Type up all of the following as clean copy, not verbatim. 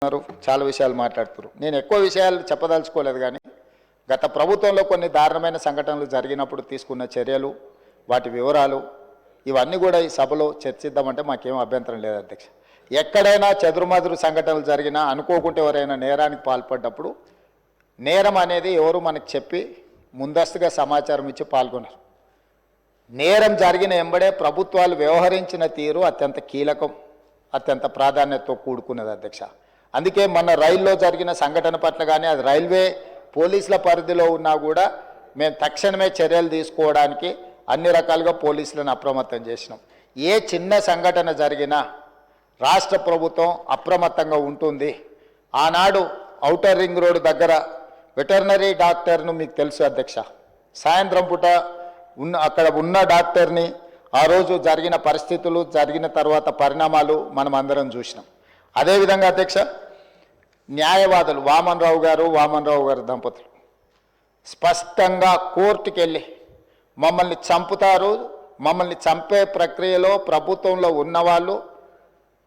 చాలా విషయాలు మాట్లాడుతున్నారు. నేను ఎక్కువ విషయాలు చెప్పదలుచుకోలేదు, కానీ గత ప్రభుత్వంలో కొన్ని దారుణమైన సంఘటనలు జరిగినప్పుడు తీసుకున్న చర్యలు, వాటి వివరాలు ఇవన్నీ కూడా ఈ సభలో చర్చిద్దామంటే మాకేం అభ్యంతరం లేదు అధ్యక్ష. ఎక్కడైనా చెదురుమదురు సంఘటనలు జరిగినా, అనుకోకుంటే ఎవరైనా నేరానికి పాల్పడ్డప్పుడు నేరం అనేది ఎవరు మనకు చెప్పి ముందస్తుగా సమాచారం ఇచ్చి పాల్గొన్నారు. నేరం జరిగిన ఎంబడే ప్రభుత్వాలు వ్యవహరించిన తీరు అత్యంత కీలకం, అత్యంత ప్రాధాన్యతతో కూడుకున్నది అధ్యక్ష. అందుకే మన రైల్లో జరిగిన సంఘటన పట్ల కానీ అది రైల్వే పోలీసుల పరిధిలో ఉన్నా కూడా మేము తక్షణమే చర్యలు తీసుకోవడానికి అన్ని రకాలుగా పోలీసులను అప్రమత్తం చేసినాం. ఏ చిన్న సంఘటన జరిగినా రాష్ట్ర ప్రభుత్వం అప్రమత్తంగా ఉంటుంది. ఆనాడు ఔటర్ రింగ్ రోడ్డు దగ్గర వెటర్నరీ డాక్టర్ను మీకు తెలుసు అధ్యక్ష, సాయంత్రం పూట అక్కడ ఉన్న డాక్టర్ని ఆ రోజు జరిగిన పరిస్థితులు, జరిగిన తర్వాత పరిణామాలు మనం అందరం చూసినాం. అదేవిధంగా అధ్యక్ష, న్యాయవాదులు వామన్ రావు గారు దంపతులు స్పష్టంగా కోర్టుకు వెళ్ళి మమ్మల్ని చంపుతారు, మమ్మల్ని చంపే ప్రక్రియలో ప్రభుత్వంలో ఉన్నవాళ్ళు,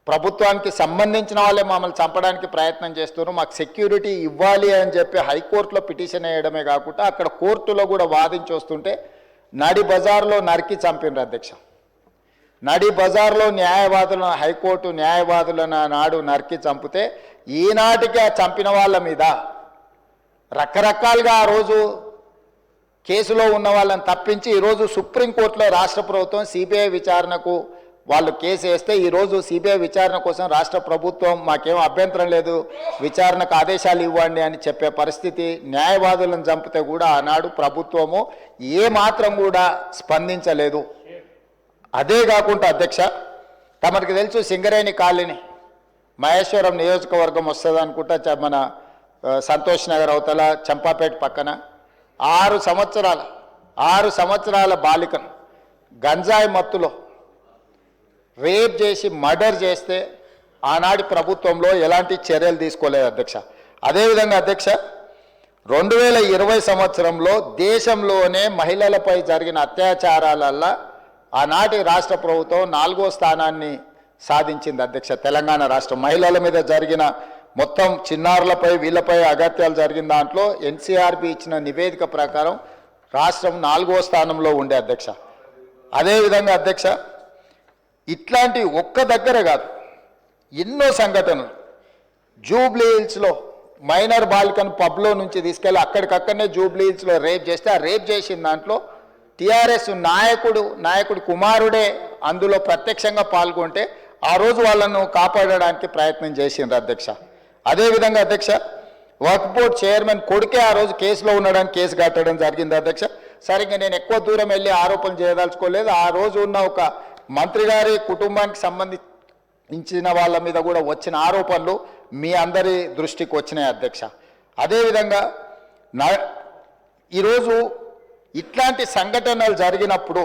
ప్రభుత్వానికి సంబంధించిన వాళ్ళే మమ్మల్ని చంపడానికి ప్రయత్నం చేస్తున్నారు, మాకు సెక్యూరిటీ ఇవ్వాలి అని చెప్పి హైకోర్టులో పిటిషన్ వేయడమే కాకుండా అక్కడ కోర్టులో కూడా వాదించి వస్తుంటే నడి బజార్లో నరికి చంపినారు అధ్యక్ష. నడి బజార్లో న్యాయవాదులను, హైకోర్టు న్యాయవాదులను నాడు నరికి చంపితే ఈనాటికి ఆ చంపిన వాళ్ళ మీద రకరకాలుగా ఆ రోజు కేసులో ఉన్న వాళ్ళని తప్పించి ఈరోజు సుప్రీంకోర్టులో రాష్ట్ర ప్రభుత్వం సిబిఐ విచారణకు వాళ్ళు కేసు వేస్తే ఈరోజు సిబిఐ విచారణ కోసం రాష్ట్ర ప్రభుత్వం మాకేం అభ్యంతరం లేదు, విచారణకు ఆదేశాలు ఇవ్వండి అని చెప్పే పరిస్థితి. న్యాయవాదులను చంపితే కూడా ఆనాడు ప్రభుత్వము ఏమాత్రం కూడా స్పందించలేదు. అదే కాకుండా అధ్యక్ష, తమకు తెలుసు సింగరేణి కాలనీ మహేశ్వరం నియోజకవర్గం వస్తుంది అనుకుంటా, మన సంతోష్ నగర్ అవతల చంపాపేట పక్కన 6 సంవత్సరాల బాలికను గంజాయి మత్తులో రేప్ చేసి మర్డర్ చేస్తే ఆనాటి ప్రభుత్వంలో ఎలాంటి చర్యలు తీసుకోలేదు అధ్యక్ష. అదేవిధంగా అధ్యక్ష, 2020 సంవత్సరంలో దేశంలోనే మహిళలపై జరిగిన అత్యాచారాలల్లో ఆనాటి రాష్ట్ర ప్రభుత్వం 4వ స్థానాన్ని సాధించింది అధ్యక్ష. తెలంగాణ రాష్ట్రం మహిళల మీద జరిగిన మొత్తం చిన్నారులపై వీళ్ళపై అగత్యాలు జరిగిన దాంట్లో ఎన్సీఆర్బీ ఇచ్చిన నివేదిక ప్రకారం రాష్ట్రం 4వ స్థానంలో ఉండే అధ్యక్ష. అదేవిధంగా అధ్యక్ష, ఇట్లాంటి ఒక్క దగ్గర కాదు, ఎన్నో సంఘటనలు. జూబ్లీ హిల్స్లో మైనర్ బాలికను పబ్లో నుంచి తీసుకెళ్ళి అక్కడికక్కడనే జూబ్లీ హిల్స్లో రేప్ చేస్తే ఆ రేప్ చేసిన దాంట్లో టీఆర్ఎస్ నాయకుడి కుమారుడే అందులో ప్రత్యక్షంగా పాల్గొంటే ఆ రోజు వాళ్ళను కాపాడడానికి ప్రయత్నం చేసిండ్రు అధ్యక్ష. అదేవిధంగా అధ్యక్ష, వర్క్ బోర్డ్ చైర్మన్ కొడుకే ఆ రోజు కేసులో ఉండడానికి కేసు కట్టడం జరిగింది అధ్యక్ష. సరిగ్గా నేను ఎక్కువ దూరం వెళ్ళి ఆరోపణలు చేయదలుచుకోలేదు. ఆ రోజు ఉన్న ఒక మంత్రి గారి కుటుంబానికి సంబంధించిన వాళ్ళ మీద కూడా వచ్చిన ఆరోపణలు మీ అందరి దృష్టికి వచ్చినాయి అధ్యక్ష. అదేవిధంగా ఈరోజు ఇట్లాంటి సంఘటనలు జరిగినప్పుడు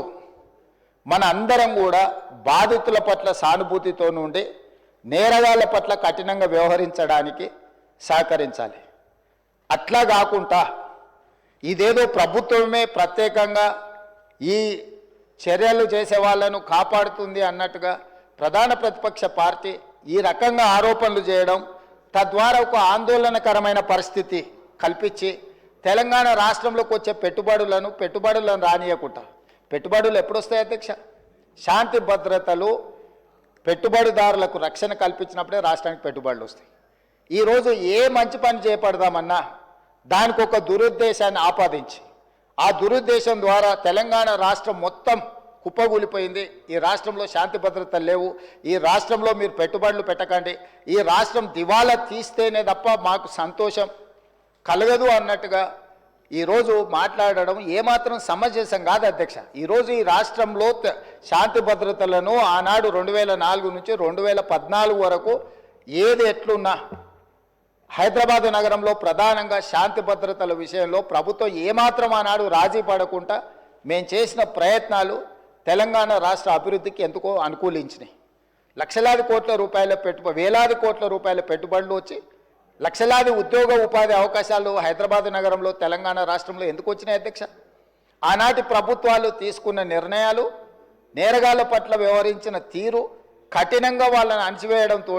మన అందరం కూడా బాధితుల పట్ల సానుభూతితో నుండి నేరగాళ్ల పట్ల కఠినంగా వ్యవహరించడానికి సహకరించాలి. అట్లా కాకుండా ఇదేదో ప్రభుత్వమే ప్రత్యేకంగా ఈ చర్యలు చేసే వాళ్ళను కాపాడుతుంది అన్నట్టుగా ప్రధాన ప్రతిపక్ష పార్టీ ఈ రకంగా ఆరోపణలు చేయడం, తద్వారా ఒక ఆందోళనకరమైన పరిస్థితి కల్పించి తెలంగాణ రాష్ట్రంలోకి వచ్చే పెట్టుబడులను రానియకుండా, పెట్టుబడులు ఎప్పుడు వస్తాయి అధ్యక్ష? శాంతి భద్రతలు, పెట్టుబడిదారులకు రక్షణ కల్పించినప్పుడే రాష్ట్రానికి పెట్టుబడులు వస్తాయి. ఈరోజు ఏ మంచి పని చేపడదామన్నా దానికి ఒక దురుద్దేశాన్ని ఆపాదించి ఆ దురుద్దేశం ద్వారా తెలంగాణ రాష్ట్రం మొత్తం కుప్పగూలిపోయింది. ఈ రాష్ట్రంలో శాంతి భద్రతలు లేవు, ఈ రాష్ట్రంలో మీరు పెట్టుబడులు పెట్టకండి, ఈ రాష్ట్రం దివాలా తీస్తేనే తప్ప మాకు సంతోషం కలగదు అన్నట్టుగా ఈరోజు మాట్లాడడం ఏమాత్రం సమంజసం కాదు అధ్యక్ష. ఈరోజు ఈ రాష్ట్రంలో శాంతి భద్రతలను ఆనాడు 2004 నుంచి 2014 వరకు ఏది ఎట్లున్నా హైదరాబాద్ నగరంలో ప్రధానంగా శాంతి భద్రతల విషయంలో ప్రభుత్వం ఏమాత్రం ఆనాడు రాజీ పడకుండా మేము చేసిన ప్రయత్నాలు తెలంగాణ రాష్ట్ర అభివృద్ధికి ఎందుకో అనుకూలించినాయి. వేలాది కోట్ల రూపాయల పెట్టుబడులు వచ్చి లక్షలాది ఉద్యోగ ఉపాధి అవకాశాలు హైదరాబాద్ నగరంలో తెలంగాణ రాష్ట్రంలో ఎందుకు వచ్చినాయి అధ్యక్ష? ఆనాటి ప్రభుత్వాలు తీసుకున్న నిర్ణయాలు, నేరగాళ్ల పట్ల వ్యవహరించిన తీరు, కఠినంగా వాళ్ళని అణచివేయడంతో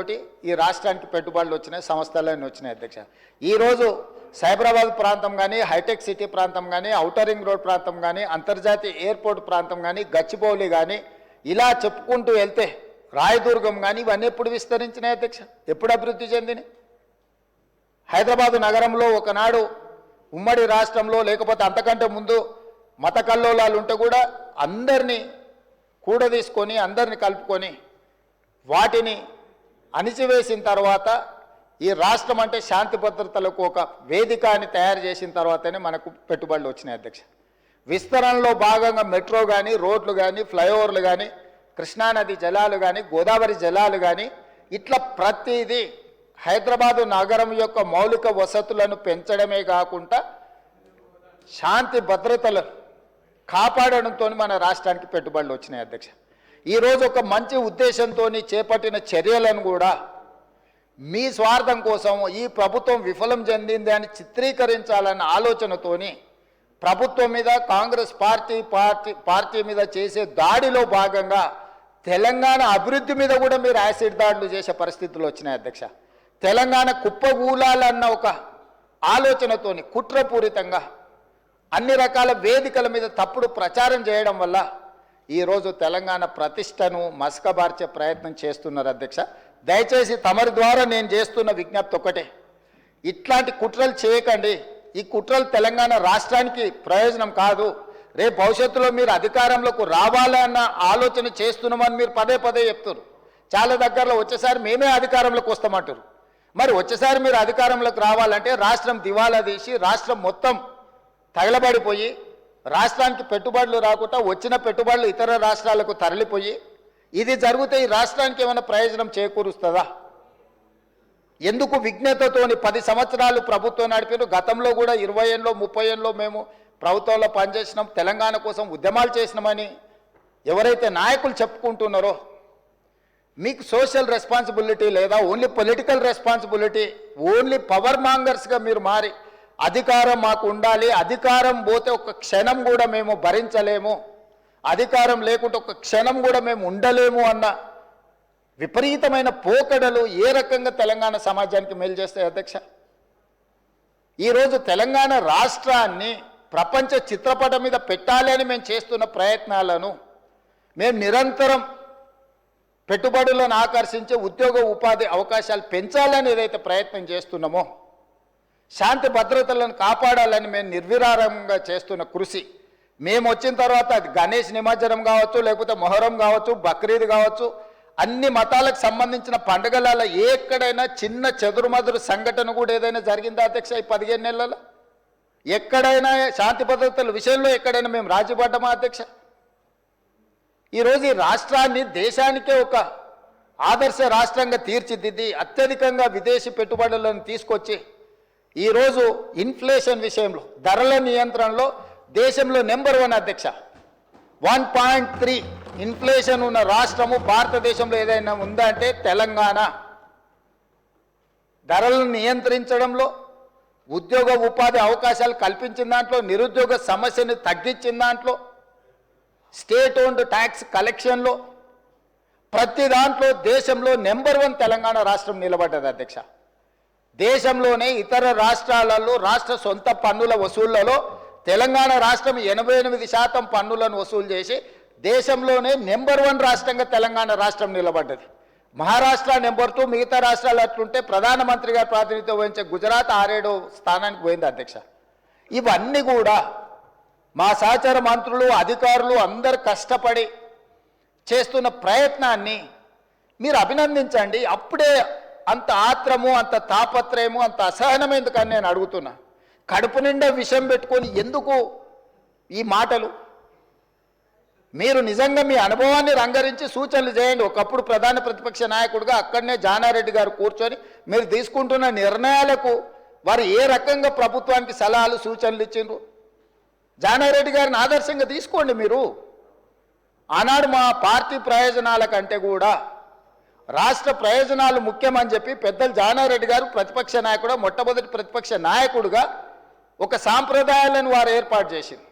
ఈ రాష్ట్రానికి పెట్టుబడులు వచ్చినాయి, సంస్థలన్నీ వచ్చినాయి అధ్యక్ష. ఈరోజు సైబరాబాద్ ప్రాంతం కానీ, హైటెక్ సిటీ ప్రాంతం కానీ, ఔటర్ రింగ్ రోడ్ ప్రాంతం కానీ, అంతర్జాతీయ ఎయిర్పోర్ట్ ప్రాంతం కానీ, గచ్చిబౌలి కానీ, ఇలా చెప్పుకుంటూ వెళ్తే రాయదుర్గం కానీ, ఇవన్నీ ఎప్పుడు విస్తరించినాయి అధ్యక్ష? ఎప్పుడు అభివృద్ధి చెందినాయి? హైదరాబాదు నగరంలో ఒకనాడు ఉమ్మడి రాష్ట్రంలో లేకపోతే అంతకంటే ముందు మత కల్లోలాలు ఉంటే కూడా అందరినీ కూడదీసుకొని అందరిని కలుపుకొని వాటిని అణిచివేసిన తర్వాత ఈ రాష్ట్రం అంటే శాంతి భద్రతలకు ఒక వేదిక అని తయారు చేసిన తర్వాతనే మనకు పెట్టుబడులు వచ్చినాయి అధ్యక్ష. విస్తరణలో భాగంగా మెట్రో కానీ, రోడ్లు కానీ, ఫ్లైఓవర్లు కానీ, కృష్ణానది జలాలు కానీ, గోదావరి జలాలు కానీ, ఇట్లా ప్రతిదీ హైదరాబాదు నగరం యొక్క మౌలిక వసతులను పెంచడమే కాకుండా శాంతి భద్రతలను కాపాడడంతో మన రాష్ట్రానికి పెట్టుబడులు వచ్చినాయి అధ్యక్ష. ఈరోజు ఒక మంచి ఉద్దేశంతో చేపట్టిన చర్యలను కూడా మీ స్వార్థం కోసం ఈ ప్రభుత్వం విఫలం చెందింది అని చిత్రీకరించాలన్న ఆలోచనతోని ప్రభుత్వం మీద కాంగ్రెస్ పార్టీ మీద చేసే దాడిలో భాగంగా తెలంగాణ అభివృద్ధి మీద కూడా మీరు యాసిడ్ దాడులు చేసే పరిస్థితులు వచ్చినాయి అధ్యక్ష. తెలంగాణ కుప్పగూలాలన్న ఒక ఆలోచనతోని కుట్రపూరితంగా అన్ని రకాల వేదికల మీద తప్పుడు ప్రచారం చేయడం వల్ల ఈరోజు తెలంగాణ ప్రతిష్టను మసకబార్చే ప్రయత్నం చేస్తున్నారు అధ్యక్ష. దయచేసి తమరి ద్వారా నేను చేస్తున్న విజ్ఞప్తి ఒకటే, ఇట్లాంటి కుట్రలు చేయకండి. ఈ కుట్రలు తెలంగాణ రాష్ట్రానికి ప్రయోజనం కాదు. రేపు భవిష్యత్తులో మీరు అధికారంలోకి రావాలన్న ఆలోచన చేస్తున్నామని మీరు పదే పదే చెప్తారు. చాలా దగ్గరలో వచ్చేసారి మేమే అధికారంలోకి వస్తామంటారు. మరి వచ్చేసారి మీరు అధికారంలోకి రావాలంటే రాష్ట్రం దివాలా తీసి రాష్ట్రం మొత్తం తగలబడిపోయి రాష్ట్రానికి పెట్టుబడులు రాకుండా వచ్చిన పెట్టుబడులు ఇతర రాష్ట్రాలకు తరలిపోయి ఇది జరిగితే ఈ రాష్ట్రానికి ఏమైనా ప్రయోజనం చేకూరుస్తుందా? ఎందుకు విజ్ఞతతోని 10 సంవత్సరాలు ప్రభుత్వం నడిపారు. గతంలో కూడా 20 ఏళ్ళలో 30 ఏళ్ళలో మేము ప్రభుత్వంలో పనిచేసినాం, తెలంగాణ కోసం ఉద్యమాలు చేసినామని ఎవరైతే నాయకులు చెప్పుకుంటున్నారో మీకు సోషల్ రెస్పాన్సిబిలిటీ లేదా only political responsibility, only power మాంగర్స్గా మీరు మారి అధికారం మాకు ఉండాలి, అధికారం పోతే ఒక క్షణం కూడా మేము భరించలేము, అధికారం లేకుంటే ఒక క్షణం కూడా మేము ఉండలేము అన్న విపరీతమైన పోకడలు ఏ రకంగా తెలంగాణ సమాజానికి మేలు చేస్తాయి అధ్యక్ష? ఈరోజు తెలంగాణ రాష్ట్రాన్ని ప్రపంచ చిత్రపటం మీద పెట్టాలి అని మేము చేస్తున్న ప్రయత్నాలను మేము నిరంతరం పెట్టుబడులను ఆకర్షించే ఉద్యోగ ఉపాధి అవకాశాలు పెంచాలని ఏదైతే ప్రయత్నం చేస్తున్నామో, శాంతి భద్రతలను కాపాడాలని మేము నిర్విరామంగా చేస్తున్న కృషి, మేము వచ్చిన తర్వాత అది గణేష్ నిమజ్జనం కావచ్చు, లేకపోతే మొహరం కావచ్చు, బక్రీద్ కావచ్చు, అన్ని మతాలకు సంబంధించిన పండుగలలో ఎక్కడైనా చిన్న చెదురుమదురు సంఘటన కూడా ఏదైనా జరిగిందా అధ్యక్ష? ఈ 15 నెలలలో ఎక్కడైనా శాంతి భద్రతల విషయంలో ఎక్కడైనా మేము రాజీపడ్డామా అధ్యక్ష? ఈరోజు ఈ రాష్ట్రాన్ని దేశానికే ఒక ఆదర్శ రాష్ట్రంగా తీర్చిదిద్ది అత్యధికంగా విదేశీ పెట్టుబడులను తీసుకొచ్చి ఈరోజు ఇన్ఫ్లేషన్ విషయంలో ధరల నియంత్రణలో దేశంలో నెంబర్ 1 అధ్యక్ష. 1.3 ఇన్ఫ్లేషన్ ఉన్న రాష్ట్రము భారతదేశంలో ఏదైనా ఉందా అంటే తెలంగాణ. ధరలను నియంత్రించడంలో, ఉద్యోగ ఉపాధి అవకాశాలు కల్పించిన దాంట్లో, నిరుద్యోగ సమస్యను తగ్గించిన దాంట్లో, స్టేట్ ఓన్డ్ ట్యాక్స్ కలెక్షన్లో, ప్రతి దాంట్లో దేశంలో నెంబర్ 1 తెలంగాణ రాష్ట్రం నిలబడ్డది అధ్యక్ష. దేశంలోనే ఇతర రాష్ట్రాలలో రాష్ట్ర సొంత పన్నుల వసూళ్లలో తెలంగాణ రాష్ట్రం 88% పన్నులను వసూలు చేసి దేశంలోనే నెంబర్ 1 రాష్ట్రంగా తెలంగాణ రాష్ట్రం నిలబడ్డది. మహారాష్ట్ర నెంబర్ 2, మిగతా రాష్ట్రాలు అట్లుంటే ప్రధానమంత్రి గారు ప్రాతినిధ్యం వహించే గుజరాత్ 6-7వ స్థానానికి పోయింది అధ్యక్ష. ఇవన్నీ కూడా మా సహచర మంత్రులు, అధికారులు అందరు కష్టపడి చేస్తున్న ప్రయత్నాన్ని మీరు అభినందించండి. అప్పుడే అంత ఆత్రము, అంత తాపత్రయము, అంత అసహనం ఎందుకని నేను అడుగుతున్నా. కడుపు నిండా విషం పెట్టుకొని ఎందుకు ఈ మాటలు? మీరు నిజంగా మీ అనుభవాన్ని రంగరించి సూచనలు చేయండి. ఒకప్పుడు ప్రధాన ప్రతిపక్ష నాయకుడిగా అక్కడనే జానారెడ్డి గారు కూర్చొని మీరు తీసుకుంటున్న నిర్ణయాలకు వారు ఏ రకంగా ప్రభుత్వానికి సలహాలు సూచనలు ఇచ్చిండ్రు జానారెడ్డి గారిని ఆదర్శంగా తీసుకోండి. మీరు ఆనాడు మా పార్టీ ప్రయోజనాల కంటే కూడా రాష్ట్ర ప్రయోజనాలు ముఖ్యమని చెప్పి పెద్దలు జానారెడ్డి గారు ప్రతిపక్ష నాయకుడు, మొట్టమొదటి ప్రతిపక్ష నాయకుడుగా ఒక సాంప్రదాయాలను వారు ఏర్పాటు చేసింది.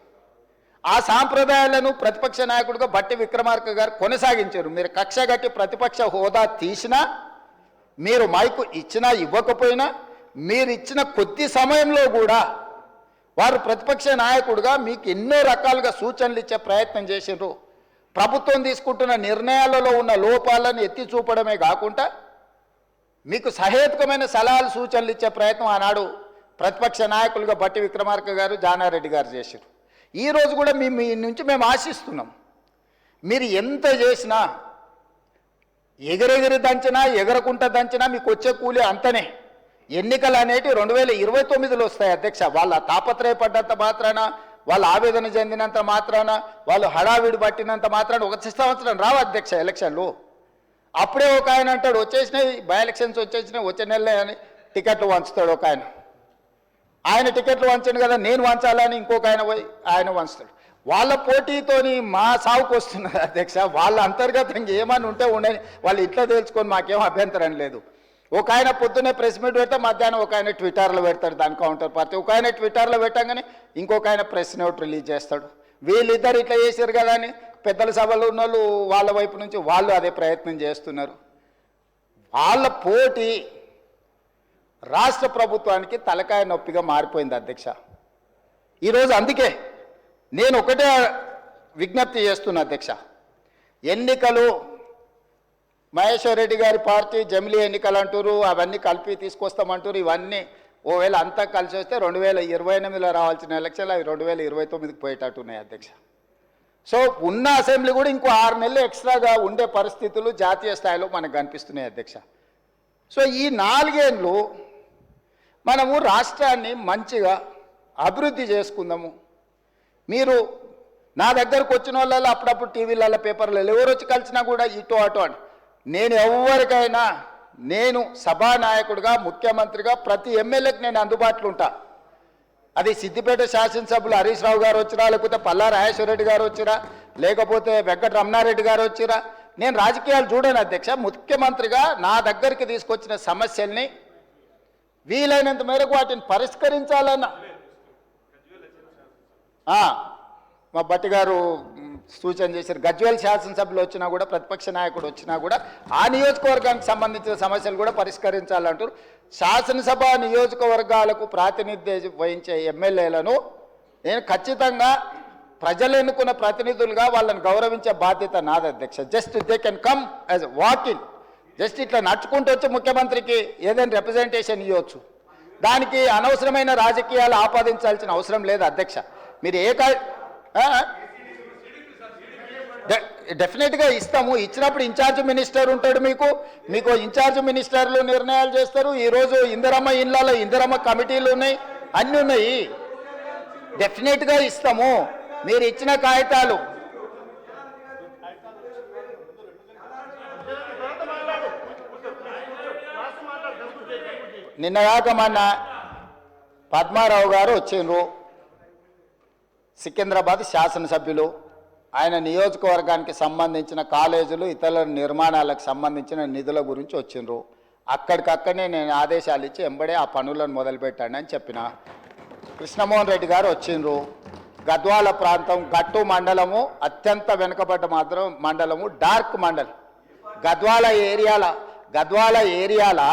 ఆ సాంప్రదాయాలను ప్రతిపక్ష నాయకుడిగా బట్టి విక్రమార్క గారు కొనసాగించారు. మీరు కక్ష కట్టి ప్రతిపక్ష హోదా తీసినా, మీరు మైకు ఇచ్చినా ఇవ్వకపోయినా, మీరు ఇచ్చిన కొద్ది సమయంలో కూడా వారు ప్రతిపక్ష నాయకుడిగా మీకు ఎన్నో రకాలుగా సూచనలు ఇచ్చే ప్రయత్నం చేసిండ్రు. ప్రభుత్వం తీసుకుంటున్న నిర్ణయాలలో ఉన్న లోపాలను ఎత్తి చూపడమే కాకుండా మీకు సహేతుకమైన సలహాలు సూచనలు ఇచ్చే ప్రయత్నం ఆనాడు ప్రతిపక్ష నాయకులుగా బట్టి విక్రమార్క గారు, జానారెడ్డి గారు చేశారు. ఈరోజు కూడా మీ నుంచి మేము ఆశిస్తున్నాం. మీరు ఎంత చేసినా, ఎగరెగిరి దంచినా, ఎగరకుంట దంచినా మీకు వచ్చే కూలి అంతనే. ఎన్నికలు అనేవి 2029లో వస్తాయి అధ్యక్ష. వాళ్ళ తాపత్రయపడ్డంత మాత్రాన, వాళ్ళు ఆవేదన చెందినంత మాత్రాన, వాళ్ళు హడావిడి పట్టినంత మాత్రాన ఒక సంవత్సరం రావు అధ్యక్ష ఎలక్షన్లు. అప్పుడే ఒక ఆయన అంటాడు వచ్చేసినాయి, బై ఎలక్షన్స్ వచ్చేసినాయి, వచ్చే నెలలే అని టికెట్లు వంచుతాడు ఒక ఆయన. ఆయన టికెట్లు వంచండి కదా, నేను వంచాలని ఇంకొక ఆయన పోయి ఆయన వంచుతాడు. వాళ్ళ పోటీతోని మా సాగుకు వస్తున్నారు అధ్యక్ష. వాళ్ళ అంతర్గతంగా ఏమని ఉంటే ఉండని, వాళ్ళు ఇట్లా తెలుసుకొని మాకేం అభ్యంతరం లేదు. ఒక ఆయన పొద్దున్నే ప్రెస్ మీట్ పెడితే మధ్యాహ్నం ఒక ఆయన ట్విట్టర్లో పెడతాడు దాని కౌంటర్ పార్టీ. ఒక ఆయన ట్విట్టర్లో పెట్టగానే ఇంకొక ఆయన ప్రెస్ నోట్ రిలీజ్ చేస్తాడు. వీళ్ళిద్దరు ఇట్లా చేశారు కదా అని పెద్దల సభలో ఉన్న వాళ్ళు వాళ్ళ వైపు నుంచి వాళ్ళు అదే ప్రయత్నం చేస్తున్నారు. వాళ్ళ పోటీ రాష్ట్ర ప్రభుత్వానికి తలకాయ నొప్పిగా మారిపోయింది అధ్యక్ష. ఈరోజు అందుకే నేను ఒకటే విజ్ఞప్తి చేస్తున్నా అధ్యక్ష. ఎన్నికలు మహేశ్వర్ రెడ్డి గారి పార్టీ జమిలీ ఎన్నికలు అంటారు, అవన్నీ కలిపి తీసుకొస్తామంటారు. ఇవన్నీ ఓవేళ అంతా కలిసి వస్తే 2028లో రావాల్సిన ఎలక్షన్లు అవి 2029కి పోయేటట్టున్నాయి అధ్యక్ష. సో ఉన్న అసెంబ్లీ కూడా ఇంకో 6 నెలలు ఎక్స్ట్రాగా ఉండే పరిస్థితులు జాతీయ స్థాయిలో మనకు కనిపిస్తున్నాయి అధ్యక్ష. సో ఈ 4 ఏళ్ళు మనము రాష్ట్రాన్ని మంచిగా అభివృద్ధి చేసుకుందాము. మీరు నా దగ్గరకు వచ్చిన వాళ్ళలో అప్పుడప్పుడు టీవీలలో పేపర్లలో ఎవరు వచ్చి కలిసినా కూడా ఇటు అటు అని, నేను ఎవరికైనా నేను సభానాయకుడిగా ముఖ్యమంత్రిగా ప్రతి ఎమ్మెల్యేకి నేను అందుబాటులో ఉంటా. అది సిద్దిపేట శాసనసభ్యులు హరీష్ రావు గారు వచ్చిరా, లేకపోతే పల్లా రాజేశ్వరరెడ్డి గారు వచ్చిరా, లేకపోతే వెంకట రమణారెడ్డి గారు వచ్చిరా, నేను రాజకీయాలు చూడను అధ్యక్ష. ముఖ్యమంత్రిగా నా దగ్గరికి తీసుకొచ్చిన సమస్యల్ని వీలైనంత మేరకు వాటిని పరిష్కరించాలన్న మా బట్టి గారు సూచన చేశారు. గజ్వేల్ శాసనసభ్యులు వచ్చినా కూడా, ప్రతిపక్ష నాయకుడు వచ్చినా కూడా ఆ నియోజకవర్గానికి సంబంధించిన సమస్యలు కూడా పరిష్కరించాలంటారు. శాసనసభ నియోజకవర్గాలకు ప్రాతినిధ్యం వహించే ఎమ్మెల్యేలను నేను ఖచ్చితంగా ప్రజలు ఎన్నుకున్న ప్రతినిధులుగా వాళ్ళని గౌరవించే బాధ్యత నాది అధ్యక్ష. Just they can come as walking, just ఇట్లా నడుచుకుంటూ వచ్చి ముఖ్యమంత్రికి ఏదైనా రిప్రజెంటేషన్ ఇవ్వచ్చు. దానికి అనవసరమైన రాజకీయాలు ఆపాదించాల్సిన అవసరం లేదు అధ్యక్ష. మీరు డెఫినెట్గా ఇస్తాము. ఇచ్చినప్పుడు ఇన్ఛార్జ్ మినిస్టర్ ఉంటాడు, మీకు ఇన్ఛార్జ్ మినిస్టర్లు నిర్ణయాలు చేస్తారు. ఈరోజు ఇందిరమ్మ ఇళ్ళలో ఇందిరమ్మ కమిటీలు ఉన్నాయి, అన్నీ ఉన్నాయి. డెఫినెట్గా ఇస్తాము. మీరు ఇచ్చిన కాగితాలు నిన్నగాక మొన్న పద్మారావు గారు వచ్చిండ్రు, సికింద్రాబాద్ శాసనసభ్యులు. ఆయన నియోజకవర్గానికి సంబంధించిన కాలేజీలు ఇతర నిర్మాణాలకు సంబంధించిన నిధుల గురించి వచ్చిండ్రు. అక్కడికక్కడనే నేను ఆదేశాలు ఇచ్చి ఎంబడే ఆ పనులను మొదలుపెట్టాను అని చెప్పిన. కృష్ణమోహన్ రెడ్డి గారు వచ్చిండ్రు. గద్వాల ప్రాంతం గట్టు మండలము అత్యంత వెనుకబడ్డ మండలము, డార్క్ మండలం. గద్వాల ఏరియాల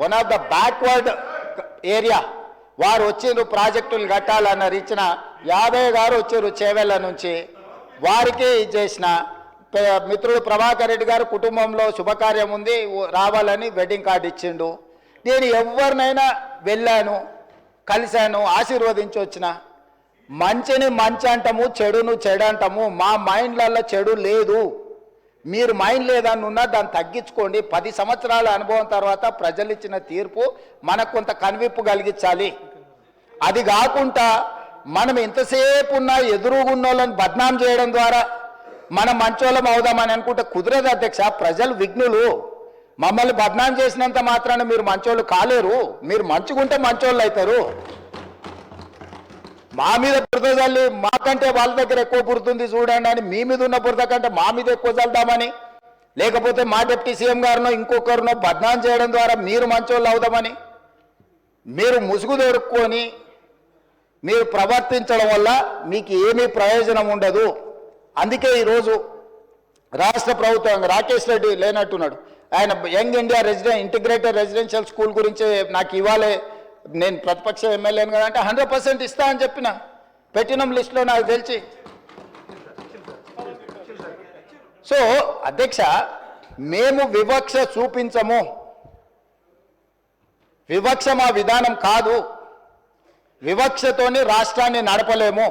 one of the backward area. వారు వచ్చిండ్రు, ప్రాజెక్టులు కట్టాలన్నారు. ఇచ్చిన యాదయ్య గారు వచ్చారు చేవెళ్ళ నుంచి, వారికి చేసిన మిత్రుడు ప్రభాకర్ రెడ్డి గారు కుటుంబంలో శుభకార్యం ఉంది రావాలని వెడ్డింగ్ కార్డు ఇచ్చిండు. నేను ఎవరినైనా వెళ్ళాను, కలిశాను, ఆశీర్వదించి వచ్చిన. మంచిని మంచి అంటాము, చెడును చెడు అంటాము. మా మైండ్లలో చెడు లేదు. మీరు మైండ్ లేదని ఉన్నా దాన్ని తగ్గించుకోండి. 10 సంవత్సరాల అనుభవం తర్వాత ప్రజలు ఇచ్చిన తీర్పు మనకు కొంత కనువిప్పు కలిగించాలి. అది కాకుండా మనం ఎంతసేపు ఉన్నా ఎదురుగున్న వాళ్ళని బద్నాం చేయడం ద్వారా మనం మంచోళ్ళం అవుదామని అనుకుంటే కుదరదు అధ్యక్ష. ప్రజలు విఘ్నులు. మమ్మల్ని బద్నాం చేసినంత మాత్రాన మీరు మంచోళ్ళు కాలేరు. మీరు మంచిగుంటే మంచోళ్ళు అవుతారు. మా మీద బురద చల్లి మాకంటే వాళ్ళ దగ్గర ఎక్కువ బురదుంది చూడండి అని మీ మీద ఉన్న బురద కంటే మా మీద ఎక్కువ చల్దామని, లేకపోతే మా డిప్యూటీ సీఎం గారినో ఇంకొకరినో బద్నాం చేయడం ద్వారా మీరు మంచోళ్ళు అవుదామని, మీరు ముసుగు దొరుక్కొని మీరు ప్రవర్తించడం వల్ల మీకు ఏమీ ప్రయోజనం ఉండదు. అందుకే ఈరోజు రాష్ట్ర ప్రభుత్వం రాకేష్ రెడ్డి లేనట్టున్నాడు. ఆయన young India integrated residential school గురించి నాకు ఇవ్వాలి, నేను ప్రతిపక్ష ఎమ్మెల్యేను కదా అంటే 100% ఇస్తా అని చెప్పిన, పెట్టినం లిస్టులో నాకు తెలిసి. సో అధ్యక్ష, మేము వివక్ష చూపించము, వివక్ష మా విధానం కాదు, వివక్షతోని రాష్ట్రాన్ని నడపలేము,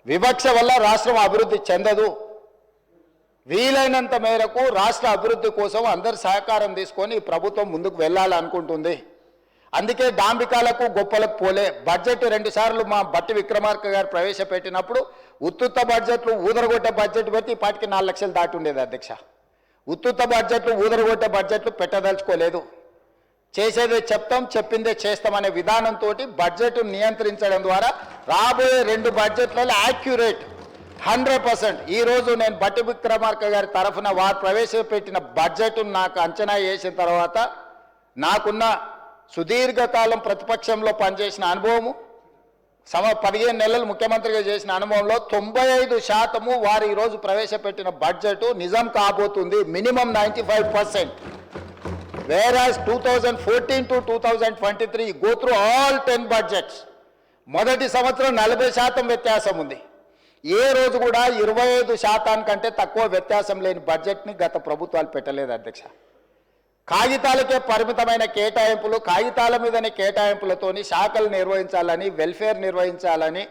వివక్ష వల్ల రాష్ట్రం అభివృద్ధి చెందదు. వీలైనంత మేరకు రాష్ట్ర అభివృద్ధి కోసం అందరు సహకారం తీసుకొని ఈ ప్రభుత్వం ముందుకు వెళ్ళాలనుకుంటుంది. అందుకే డాంబికాలకు గొప్పలకు పోలే. బడ్జెట్ 2 సార్లు మా బట్టి విక్రమార్క గారు ప్రవేశపెట్టినప్పుడు ఉత్తుత్త బడ్జెట్లు ఊదరగొట్టే బడ్జెట్ పెట్టి ఇప్పటికి 4 లక్షలు దాటి ఉండేది అధ్యక్ష. ఉత్తుత్త బడ్జెట్లు ఊదరగొట్టే బడ్జెట్లు పెట్టదలుచుకోలేదు. చేసేదే చెప్తాం, చెప్పిందే చేస్తామనే విధానంతో బడ్జెట్ నియంత్రించడం ద్వారా రాబోయే 2 బడ్జెట్లలో యాక్యురేట్ 100%. ఈరోజు నేను బట్టి విక్రమార్క గారి తరఫున వారు ప్రవేశపెట్టిన బడ్జెట్ నాకు అంచనా వేసిన తర్వాత నాకున్న సుదీర్ఘకాలం ప్రతిపక్షంలో పనిచేసిన అనుభవము, 15 నెలలు ముఖ్యమంత్రిగా చేసిన అనుభవంలో 95% వారు ఈరోజు ప్రవేశపెట్టిన బడ్జెట్ నిజం కాబోతుంది, minimum 95%. whereas 2014 to 2023 go through all 10 budgets. మొదటి సంవత్సరం 40% వ్యత్యాసం ఉంది. ఏ రోజు కూడా 25% కంటే తక్కువ వ్యత్యాసం లేని బడ్జెట్ని గత ప్రభుత్వాలు పెట్టలేదు అధ్యక్ష. కాగితాలకే పరిమితమైన కేటాయింపులు, కాగితాల మీదనే కేటాయింపులతోని శాఖలు నిర్వహించాలని, వెల్ఫేర్ నిర్వహించాలని,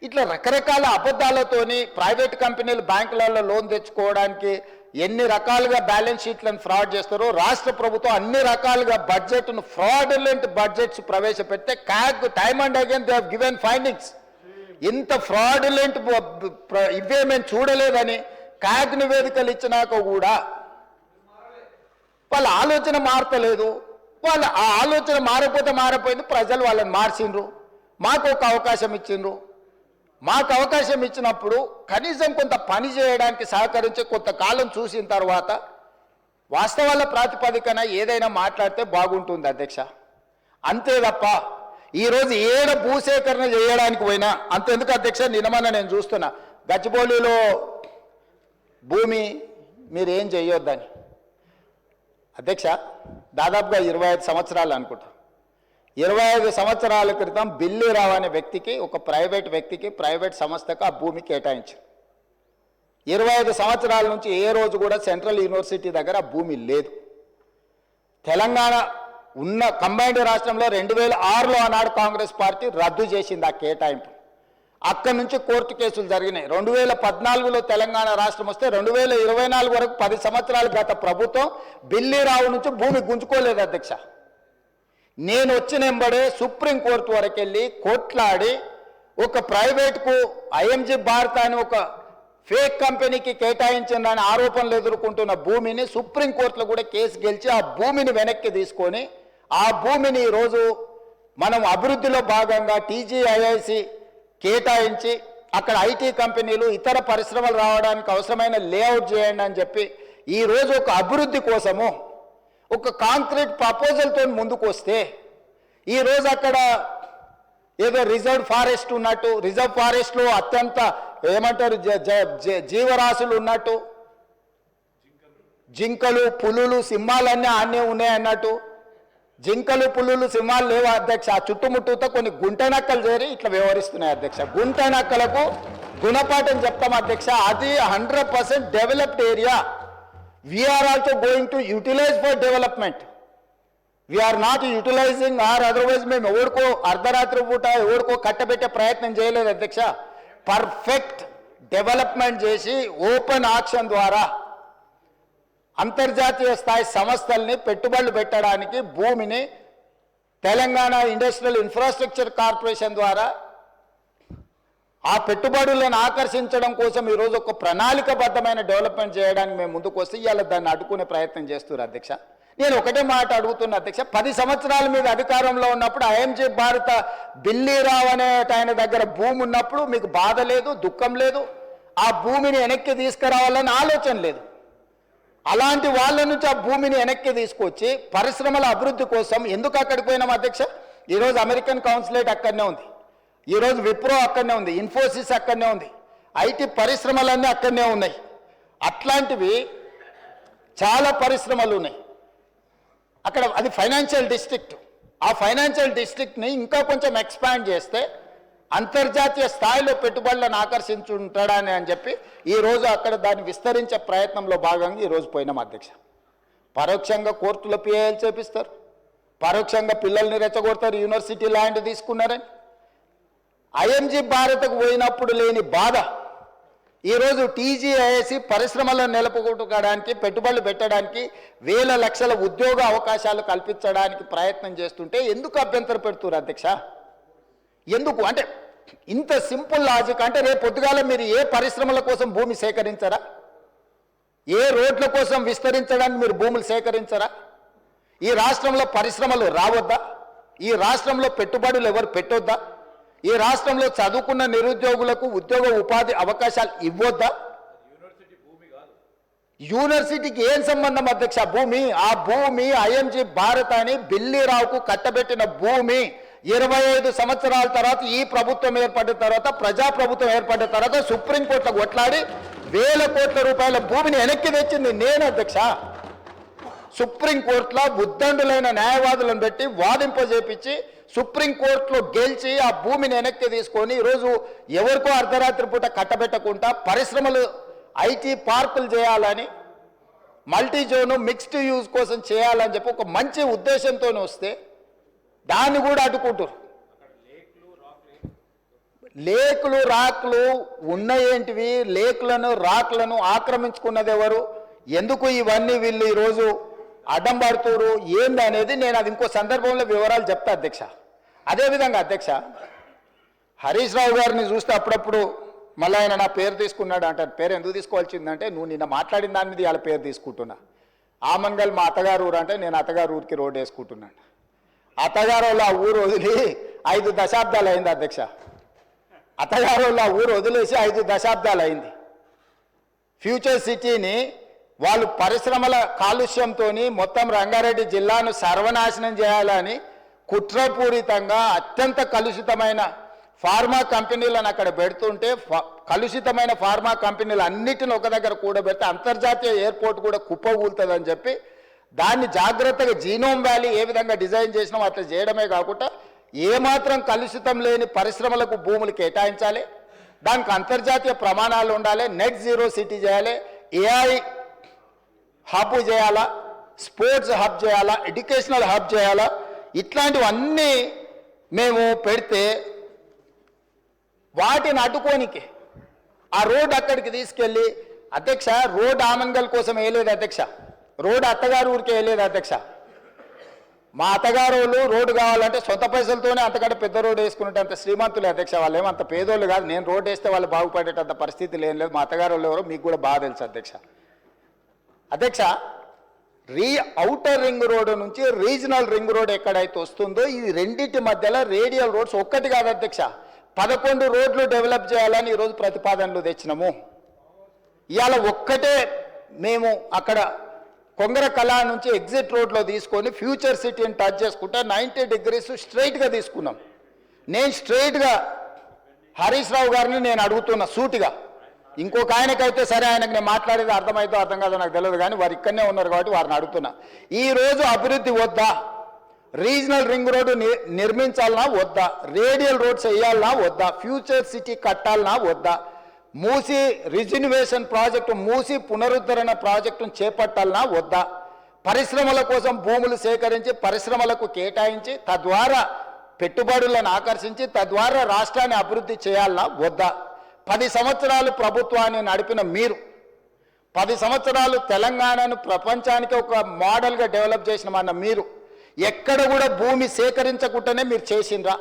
ఇట్లా రకరకాల అబద్ధాలతోని ప్రైవేట్ కంపెనీలు బ్యాంకులలో లోన్ తెచ్చుకోవడానికి ఎన్ని రకాలుగా బ్యాలెన్స్ షీట్లను ఫ్రాడ్ చేస్తారో రాష్ట్ర ప్రభుత్వం అన్ని రకాలుగా బడ్జెట్ను ఫ్రాడులెంట్ బడ్జెట్స్ ప్రవేశపెడితే CAG time and again they have given findings. ఇంత ఫ్రాడులెంట్ ఇవే మేము చూడలేదని క్యాగ్ నివేదికలు ఇచ్చినాక కూడా వాళ్ళ ఆలోచన మారతలేదు. వాళ్ళ ఆ ఆలోచన మారిపోయింది. ప్రజలు వాళ్ళని మార్చిండ్రు, మాకు ఒక అవకాశం ఇచ్చిండ్రు. మాకు అవకాశం ఇచ్చినప్పుడు కనీసం కొంత పని చేయడానికి సహకరించి కొంతకాలం చూసిన తర్వాత వాస్తవాల ప్రాతిపదికన ఏదైనా మాట్లాడితే బాగుంటుంది అధ్యక్ష. అంతే తప్ప ఈరోజు ఏడ భూసేకరణ చేయడానికి పోయినా అంతెందుకు అధ్యక్ష, నిన్నమన్నా నేను చూస్తున్నా గచ్చిబౌలిలో భూమి మీరేం చేయొద్దని. అధ్యక్ష, దాదాపుగా 25 సంవత్సరాలు అనుకుంటా, 25 సంవత్సరాల క్రితం బిల్లీరావు అనే వ్యక్తికి, ఒక ప్రైవేట్ వ్యక్తికి, ప్రైవేట్ సంస్థకు ఆ భూమి కేటాయించారు. 25 సంవత్సరాల నుంచి ఏ రోజు కూడా సెంట్రల్ యూనివర్సిటీ దగ్గర ఆ భూమి లేదు. తెలంగాణ ఉన్న కంబైన్డ్ రాష్ట్రంలో 2006లో ఆనాడు కాంగ్రెస్ పార్టీ రద్దు చేసింది ఆ కేటాయింపు. అక్కడి నుంచి కోర్టు కేసులు జరిగినాయి. 2014లో తెలంగాణ రాష్ట్రం వస్తే 2024 వరకు 10 సంవత్సరాలు గత ప్రభుత్వం బిల్లీరావు నుంచి భూమి గుంజుకోలేదు అధ్యక్ష. నేను వచ్చిన వెంబడే సుప్రీంకోర్టు వరకు వెళ్ళి కొట్లాడి ఒక ప్రైవేట్కు ఐఎంజీ భారత్ అని ఒక ఫేక్ కంపెనీకి కేటాయించిందని ఆరోపణలు ఎదుర్కొంటున్న భూమిని సుప్రీంకోర్టులో కూడా కేసు గెలిచి ఆ భూమిని వెనక్కి తీసుకొని ఆ భూమిని ఈరోజు మనం అభివృద్ధిలో భాగంగా టీజీఐఐసి కేటాయించి అక్కడ ఐటీ కంపెనీలు ఇతర పరిశ్రమలు రావడానికి అవసరమైన లేఅవుట్ చేయండి అని చెప్పి ఈరోజు ఒక అభివృద్ధి కోసము ఒక కాంక్రీట్ ప్రపోజల్తో ముందుకు వస్తే ఈరోజు అక్కడ ఏదో రిజర్వ్ ఫారెస్ట్ ఉన్నట్టు, రిజర్వ్ ఫారెస్ట్లో అత్యంత ఏమంటారు జీవరాశులు ఉన్నట్టు, జింకలు, పులులు, సింహాలన్నీ ఆనే ఉన్నాయన్నట్టు, జింకలు, పులులు, సింహాలు లేవు అధ్యక్ష. ఆ చుట్టుముట్టుతో కొన్ని గుంటనక్కలు చేరి ఇట్లా వ్యవహరిస్తున్నాయి అధ్యక్ష. గుంటనక్కలకు గుణపాఠం చెప్తాం అధ్యక్ష. అది 100% developed area. We are also going to utilize for development. We are not utilizing or otherwise మేము ఎవరికో అర్ధరాత్రి పూట ఎవరికో కట్టబెట్టే ప్రయత్నం చేయలేదు అధ్యక్ష. పర్ఫెక్ట్ డెవలప్మెంట్ చేసి ఓపెన్ ఆక్షన్ ద్వారా అంతర్జాతీయ స్థాయి సంస్థల్ని పెట్టుబడులు పెట్టడానికి భూమిని తెలంగాణ ఇండస్ట్రియల్ ఇన్ఫ్రాస్ట్రక్చర్ కార్పొరేషన్ ద్వారా ఆ పెట్టుబడులను ఆకర్షించడం కోసం ఈరోజు ఒక ప్రణాళికబద్ధమైన డెవలప్మెంట్ చేయడానికి మేము ముందుకు వస్తే ఇవాళ దాన్ని అడ్డుకునే ప్రయత్నం చేస్తున్నారు అధ్యక్ష. నేను ఒకటే మాట అడుగుతున్నా అధ్యక్ష, 10 సంవత్సరాల మీద అధికారంలో ఉన్నప్పుడు ఐఎంజీ భారత బిల్లీరావు అనే ఆయన దగ్గర భూమి ఉన్నప్పుడు మీకు బాధ లేదు, దుఃఖం లేదు, ఆ భూమిని వెనక్కి తీసుకురావాలని ఆలోచన లేదు. అలాంటి వాళ్ళ నుంచి ఆ భూమిని వెనక్కి తీసుకొచ్చి పరిశ్రమల అభివృద్ధి కోసం ఎందుకు అక్కడికి పోయినాం అధ్యక్ష? ఈరోజు అమెరికన్ కౌన్సిలేట్ అక్కడనే ఉంది. ఈరోజు విప్రో అక్కడనే ఉంది, ఇన్ఫోసిస్ అక్కడనే ఉంది, ఐటీ పరిశ్రమలన్నీ అక్కడనే ఉన్నాయి. అట్లాంటివి చాలా పరిశ్రమలు ఉన్నాయి అక్కడ. అది ఫైనాన్షియల్ డిస్ట్రిక్ట్. ఆ ఫైనాన్షియల్ డిస్ట్రిక్ట్ని ఇంకా కొంచెం ఎక్స్పాండ్ చేస్తే అంతర్జాతీయ స్థాయిలో పెట్టుబడులను ఆకర్షించుంటాడని అని చెప్పి ఈరోజు అక్కడ దాన్ని విస్తరించే ప్రయత్నంలో భాగంగా ఈరోజు పోయినాం అధ్యక్ష. పరోక్షంగా కోర్టులో పిఐఎల్ చేపిస్తారు, పరోక్షంగా పిల్లల్ని రెచ్చగొడతారు, యూనివర్సిటీ ల్యాండ్ తీసుకున్నారని. ఐఎంజీ భారత్కు పోయినప్పుడు లేని బాధ ఈరోజు టీజీఐఎస్సి పరిశ్రమలను నెలకొల్పడానికి, పెట్టుబడులు పెట్టడానికి, వేల లక్షల ఉద్యోగ అవకాశాలు కల్పించడానికి ప్రయత్నం చేస్తుంటే ఎందుకు అభ్యంతరం పెడుతున్నారు అధ్యక్ష? ఎందుకు అంటే ఇంత సింపుల్ లాజిక్. అంటే రేపు పొద్దుగాల మీరు ఏ పరిశ్రమల కోసం భూమి సేకరించరా? ఏ రోడ్ల కోసం విస్తరించడానికి మీరు భూములు సేకరించరా? ఈ రాష్ట్రంలో పరిశ్రమలు రావద్దా? ఈ రాష్ట్రంలో పెట్టుబడులు ఎవరు పెట్టొద్దా? ఈ రాష్ట్రంలో చదువుకున్న నిరుద్యోగులకు ఉద్యోగ ఉపాధి అవకాశాలు ఇవ్వొద్దా? యూనివర్సిటీకి ఏం సంబంధం అధ్యక్ష భూమి? ఆ భూమి ఐఎంజీ భారత్ అని బిల్లీరావుకు కట్టబెట్టిన భూమి 25 సంవత్సరాల తర్వాత ఈ ప్రభుత్వం ఏర్పడిన తర్వాత, ప్రజాప్రభుత్వం ఏర్పడిన తర్వాత సుప్రీంకోర్టులో కొట్లాడి వేల కోట్ల రూపాయల భూమిని వెనక్కి తెచ్చింది నేను అధ్యక్ష. సుప్రీంకోర్టులో ఉద్దండులైన న్యాయవాదులను పెట్టి వాదింపజేపించి సుప్రీంకోర్టులో గెలిచి ఆ భూమిని వెనక్కి తీసుకొని ఈరోజు ఎవరికో అర్ధరాత్రి పూట కట్టబెట్టకుండా పరిశ్రమలు, ఐటీ పార్కులు చేయాలని, మల్టీ జోను మిక్స్డ్ యూజ్ కోసం చేయాలని చెప్పి ఒక మంచి ఉద్దేశంతో వస్తే దాన్ని కూడా అడ్డుకుంటారు. లేకులు రాక్లు ఉన్నాయేంటివి? లేకులను రాక్లను ఆక్రమించుకున్నది ఎవరు? ఎందుకు ఇవన్నీ వీళ్ళు ఈరోజు అడ్డం పడుతురు ఏంది అనేది నేను అది ఇంకో సందర్భంలో వివరాలు చెప్తా అధ్యక్ష. అదేవిధంగా అధ్యక్ష, హరీష్ రావు గారిని చూస్తే అప్పుడప్పుడు మళ్ళీ ఆయన నా పేరు తీసుకున్నాడు అంటారు. పేరు ఎందుకు తీసుకోవాల్సిందంటే నువ్వు నిన్న మాట్లాడిన దాని మీద వాళ్ళ పేరు తీసుకుంటున్నా. ఆమన్గల్ మా అత్తగారు ఊరు అంటే నేను అత్తగారు ఊరికి రోడ్డు వేసుకుంటున్నాను. అత్తగారు వాళ్ళ ఊరు వదిలి 5 దశాబ్దాలు అయింది అధ్యక్ష. అత్తగారు వాళ్ళ ఊరు వదిలేసి 5 దశాబ్దాలు అయింది. ఫ్యూచర్ సిటీని వాళ్ళు పరిశ్రమల కాలుష్యంతో మొత్తం రంగారెడ్డి జిల్లాను సర్వనాశనం చేయాలని కుట్రపూరితంగా అత్యంత కలుషితమైన ఫార్మా కంపెనీలను అక్కడ పెడుతుంటే కలుషితమైన ఫార్మా కంపెనీలు అన్నిటిని ఒక దగ్గర కూడబెడితే అంతర్జాతీయ ఎయిర్పోర్ట్ కూడా కుప్పగూలుతుందని చెప్పి దాన్ని జాగ్రత్తగా జీనోమ్ వ్యాలీ ఏ విధంగా డిజైన్ చేసినామో అట్లా చేయడమే కాకుండా ఏమాత్రం కలుషితం లేని పరిశ్రమలకు భూములు కేటాయించాలి, దానికి అంతర్జాతీయ ప్రమాణాలు ఉండాలి, నెట్ జీరో సిటీ చేయాలి, ఏఐ హబ్ చేయాలా, స్పోర్ట్స్ హబ్ చేయాలా, ఎడ్యుకేషనల్ హబ్ చేయాలా, ఇట్లాంటివన్నీ మేము పెడితే వాటిని అడ్డుకోనికి ఆ రోడ్ అక్కడికి తీసుకెళ్ళి అధ్యక్ష రోడ్ ఆమన్గల్ కోసం వేయలేదు అధ్యక్ష, రోడ్ అత్తగారు ఊరికి వేయలేదు అధ్యక్ష. మా అత్తగారు వాళ్ళు రోడ్డు కావాలంటే సొంత పైసలతోనే అంతకంటే పెద్ద రోడ్డు వేసుకున్నట్టు అంత శ్రీమంతులే అధ్యక్ష. వాళ్ళు ఏమంత పేదోళ్ళు కాదు. నేను రోడ్డు వేస్తే వాళ్ళు బాగుపడేటంత పరిస్థితి ఏం లేదు. మా అత్తగారు వాళ్ళు ఎవరో మీకు కూడా బాగా తెలుసు అధ్యక్ష. అధ్యక్ష ఔటర్ రింగ్ రోడ్డు నుంచి రీజనల్ రింగ్ రోడ్ ఎక్కడైతే వస్తుందో ఈ రెండింటి మధ్యలో రేడియల్ రోడ్స్ ఒక్కటి కాదు అధ్యక్ష, 11 రోడ్లు డెవలప్ చేయాలని ఈరోజు ప్రతిపాదనలు తెచ్చినాము. ఇవాళ ఒక్కటే మేము అక్కడ కొంగర కళ నుంచి ఎగ్జిట్ రోడ్లో తీసుకొని ఫ్యూచర్ సిటీని టచ్ చేసుకుంటే 90 డిగ్రీస్ స్ట్రైట్గా తీసుకున్నాం. నేను స్ట్రైట్గా హరీష్ రావు గారిని నేను అడుగుతున్నా సూటిగా, ఇంకొక ఆయనకైతే సరే ఆయనకు నేను మాట్లాడేది అర్థమైతే అర్థం కాదో నాకు తెలియదు, కానీ వారు ఇక్కడనే ఉన్నారు కాబట్టి వారిని అడుగుతున్నా. ఈరోజు అభివృద్ధి వద్దా? రీజనల్ రింగ్ రోడ్డు నిర్మించాలన్నా వద్దా? రేడియల్ రోడ్స్ వేయాలన్నా వద్దా? ఫ్యూచర్ సిటీ కట్టాలన్నా వద్దా? మూసి రిజిన్యువేషన్ ప్రాజెక్టు, మూసి పునరుద్ధరణ ప్రాజెక్టును చేపట్టాలన్నా వద్దా? పరిశ్రమల కోసం భూములు సేకరించి పరిశ్రమలకు కేటాయించి తద్వారా పెట్టుబడులను ఆకర్షించి తద్వారా రాష్ట్రాన్ని అభివృద్ధి చేయాలన్నా వద్దా? 10 సంవత్సరాలు ప్రభుత్వాన్ని నడిపిన మీరు, 10 సంవత్సరాలు తెలంగాణను ప్రపంచానికి ఒక మోడల్గా డెవలప్ చేసిన మీరు ఎక్కడ కూడా భూమి సేకరించకుండానే మీరు చేసిండ్రా?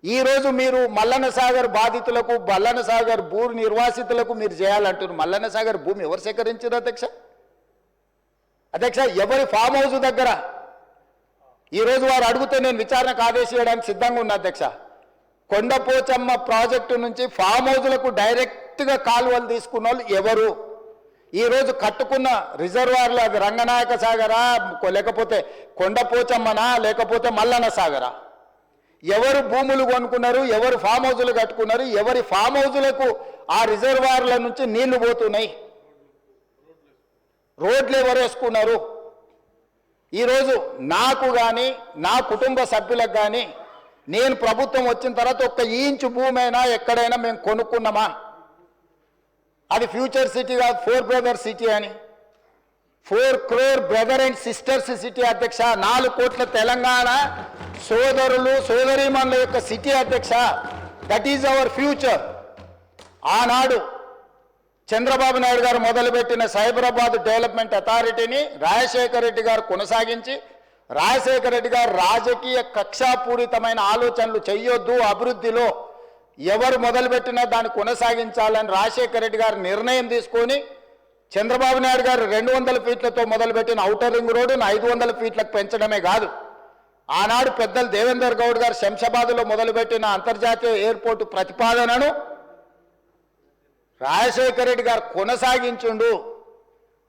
ఈరోజు మీరు మల్లన్న సాగర్ బాధితులకు, మల్లన్న సాగర్ భూ నిర్వాసితులకు మీరు చేయాలంటున్నారు. మల్లన్న సాగర్ భూమి ఎవరు సేకరించారు అధ్యక్ష? అధ్యక్ష ఎవరి ఫామ్ హౌస్ దగ్గర ఈరోజు వారు అడిగితే నేను విచారణకు ఆదేశించడానికి సిద్ధంగా ఉన్నా అధ్యక్ష. కొండపోచమ్మ ప్రాజెక్టు నుంచి ఫామ్ హౌజులకు డైరెక్ట్గా కాలువలు తీసుకున్న వాళ్ళు ఎవరు? ఈరోజు కట్టుకున్న రిజర్వాయర్లు అది రంగనాయక సాగరా, లేకపోతే కొండపోచమ్మనా, లేకపోతే మల్లన్న సాగరా? ఎవరు భూములు కొనుక్కున్నారు, ఎవరు ఫామ్ హౌజులు కట్టుకున్నారు, ఎవరి ఫామ్ హౌజులకు ఆ రిజర్వాయర్ల నుంచి నీళ్లు పోతున్నాయి, రోడ్లు ఎవరు వేసుకున్నారు. ఈరోజు నాకు కానీ నా కుటుంబ సభ్యులకు కానీ నేను ప్రభుత్వం వచ్చిన తర్వాత ఒక్క ఇంచు భూమి అయినా ఎక్కడైనా మేము కొనుక్కున్నామా? అది ఫ్యూచర్ సిటీ కాదు, 4 బ్రదర్ సిటీ అని. 4 crore brother and sisters city అధ్యక్ష. 4 కోట్ల తెలంగాణ సోదరులు సోదరీమణుల యొక్క సిటీ అధ్యక్ష. That is our future. ఆనాడు చంద్రబాబు నాయుడు గారు మొదలుపెట్టిన సైబరాబాద్ డెవలప్మెంట్ అథారిటీని రాజశేఖర రెడ్డి గారు కొనసాగించి, రాజశేఖర రెడ్డి గారు రాజకీయ కక్షాపూరితమైన ఆలోచనలు చేయొద్దు, అభివృద్ధిలో ఎవరు మొదలుపెట్టినా దాన్ని కొనసాగించాలని రాజశేఖర రెడ్డి గారు నిర్ణయం తీసుకొని చంద్రబాబు నాయుడు గారు 200 ఫీట్లతో మొదలుపెట్టిన ఔటర్ రింగ్ రోడ్డును 500 ఫీట్లకు పెంచడమే కాదు, ఆనాడు పెద్దలు దేవేందర్ గౌడ్ గారు శంషాబాద్లో మొదలుపెట్టిన అంతర్జాతీయ ఎయిర్పోర్టు ప్రతిపాదనను రాజశేఖర రెడ్డి గారు కొనసాగించుండు.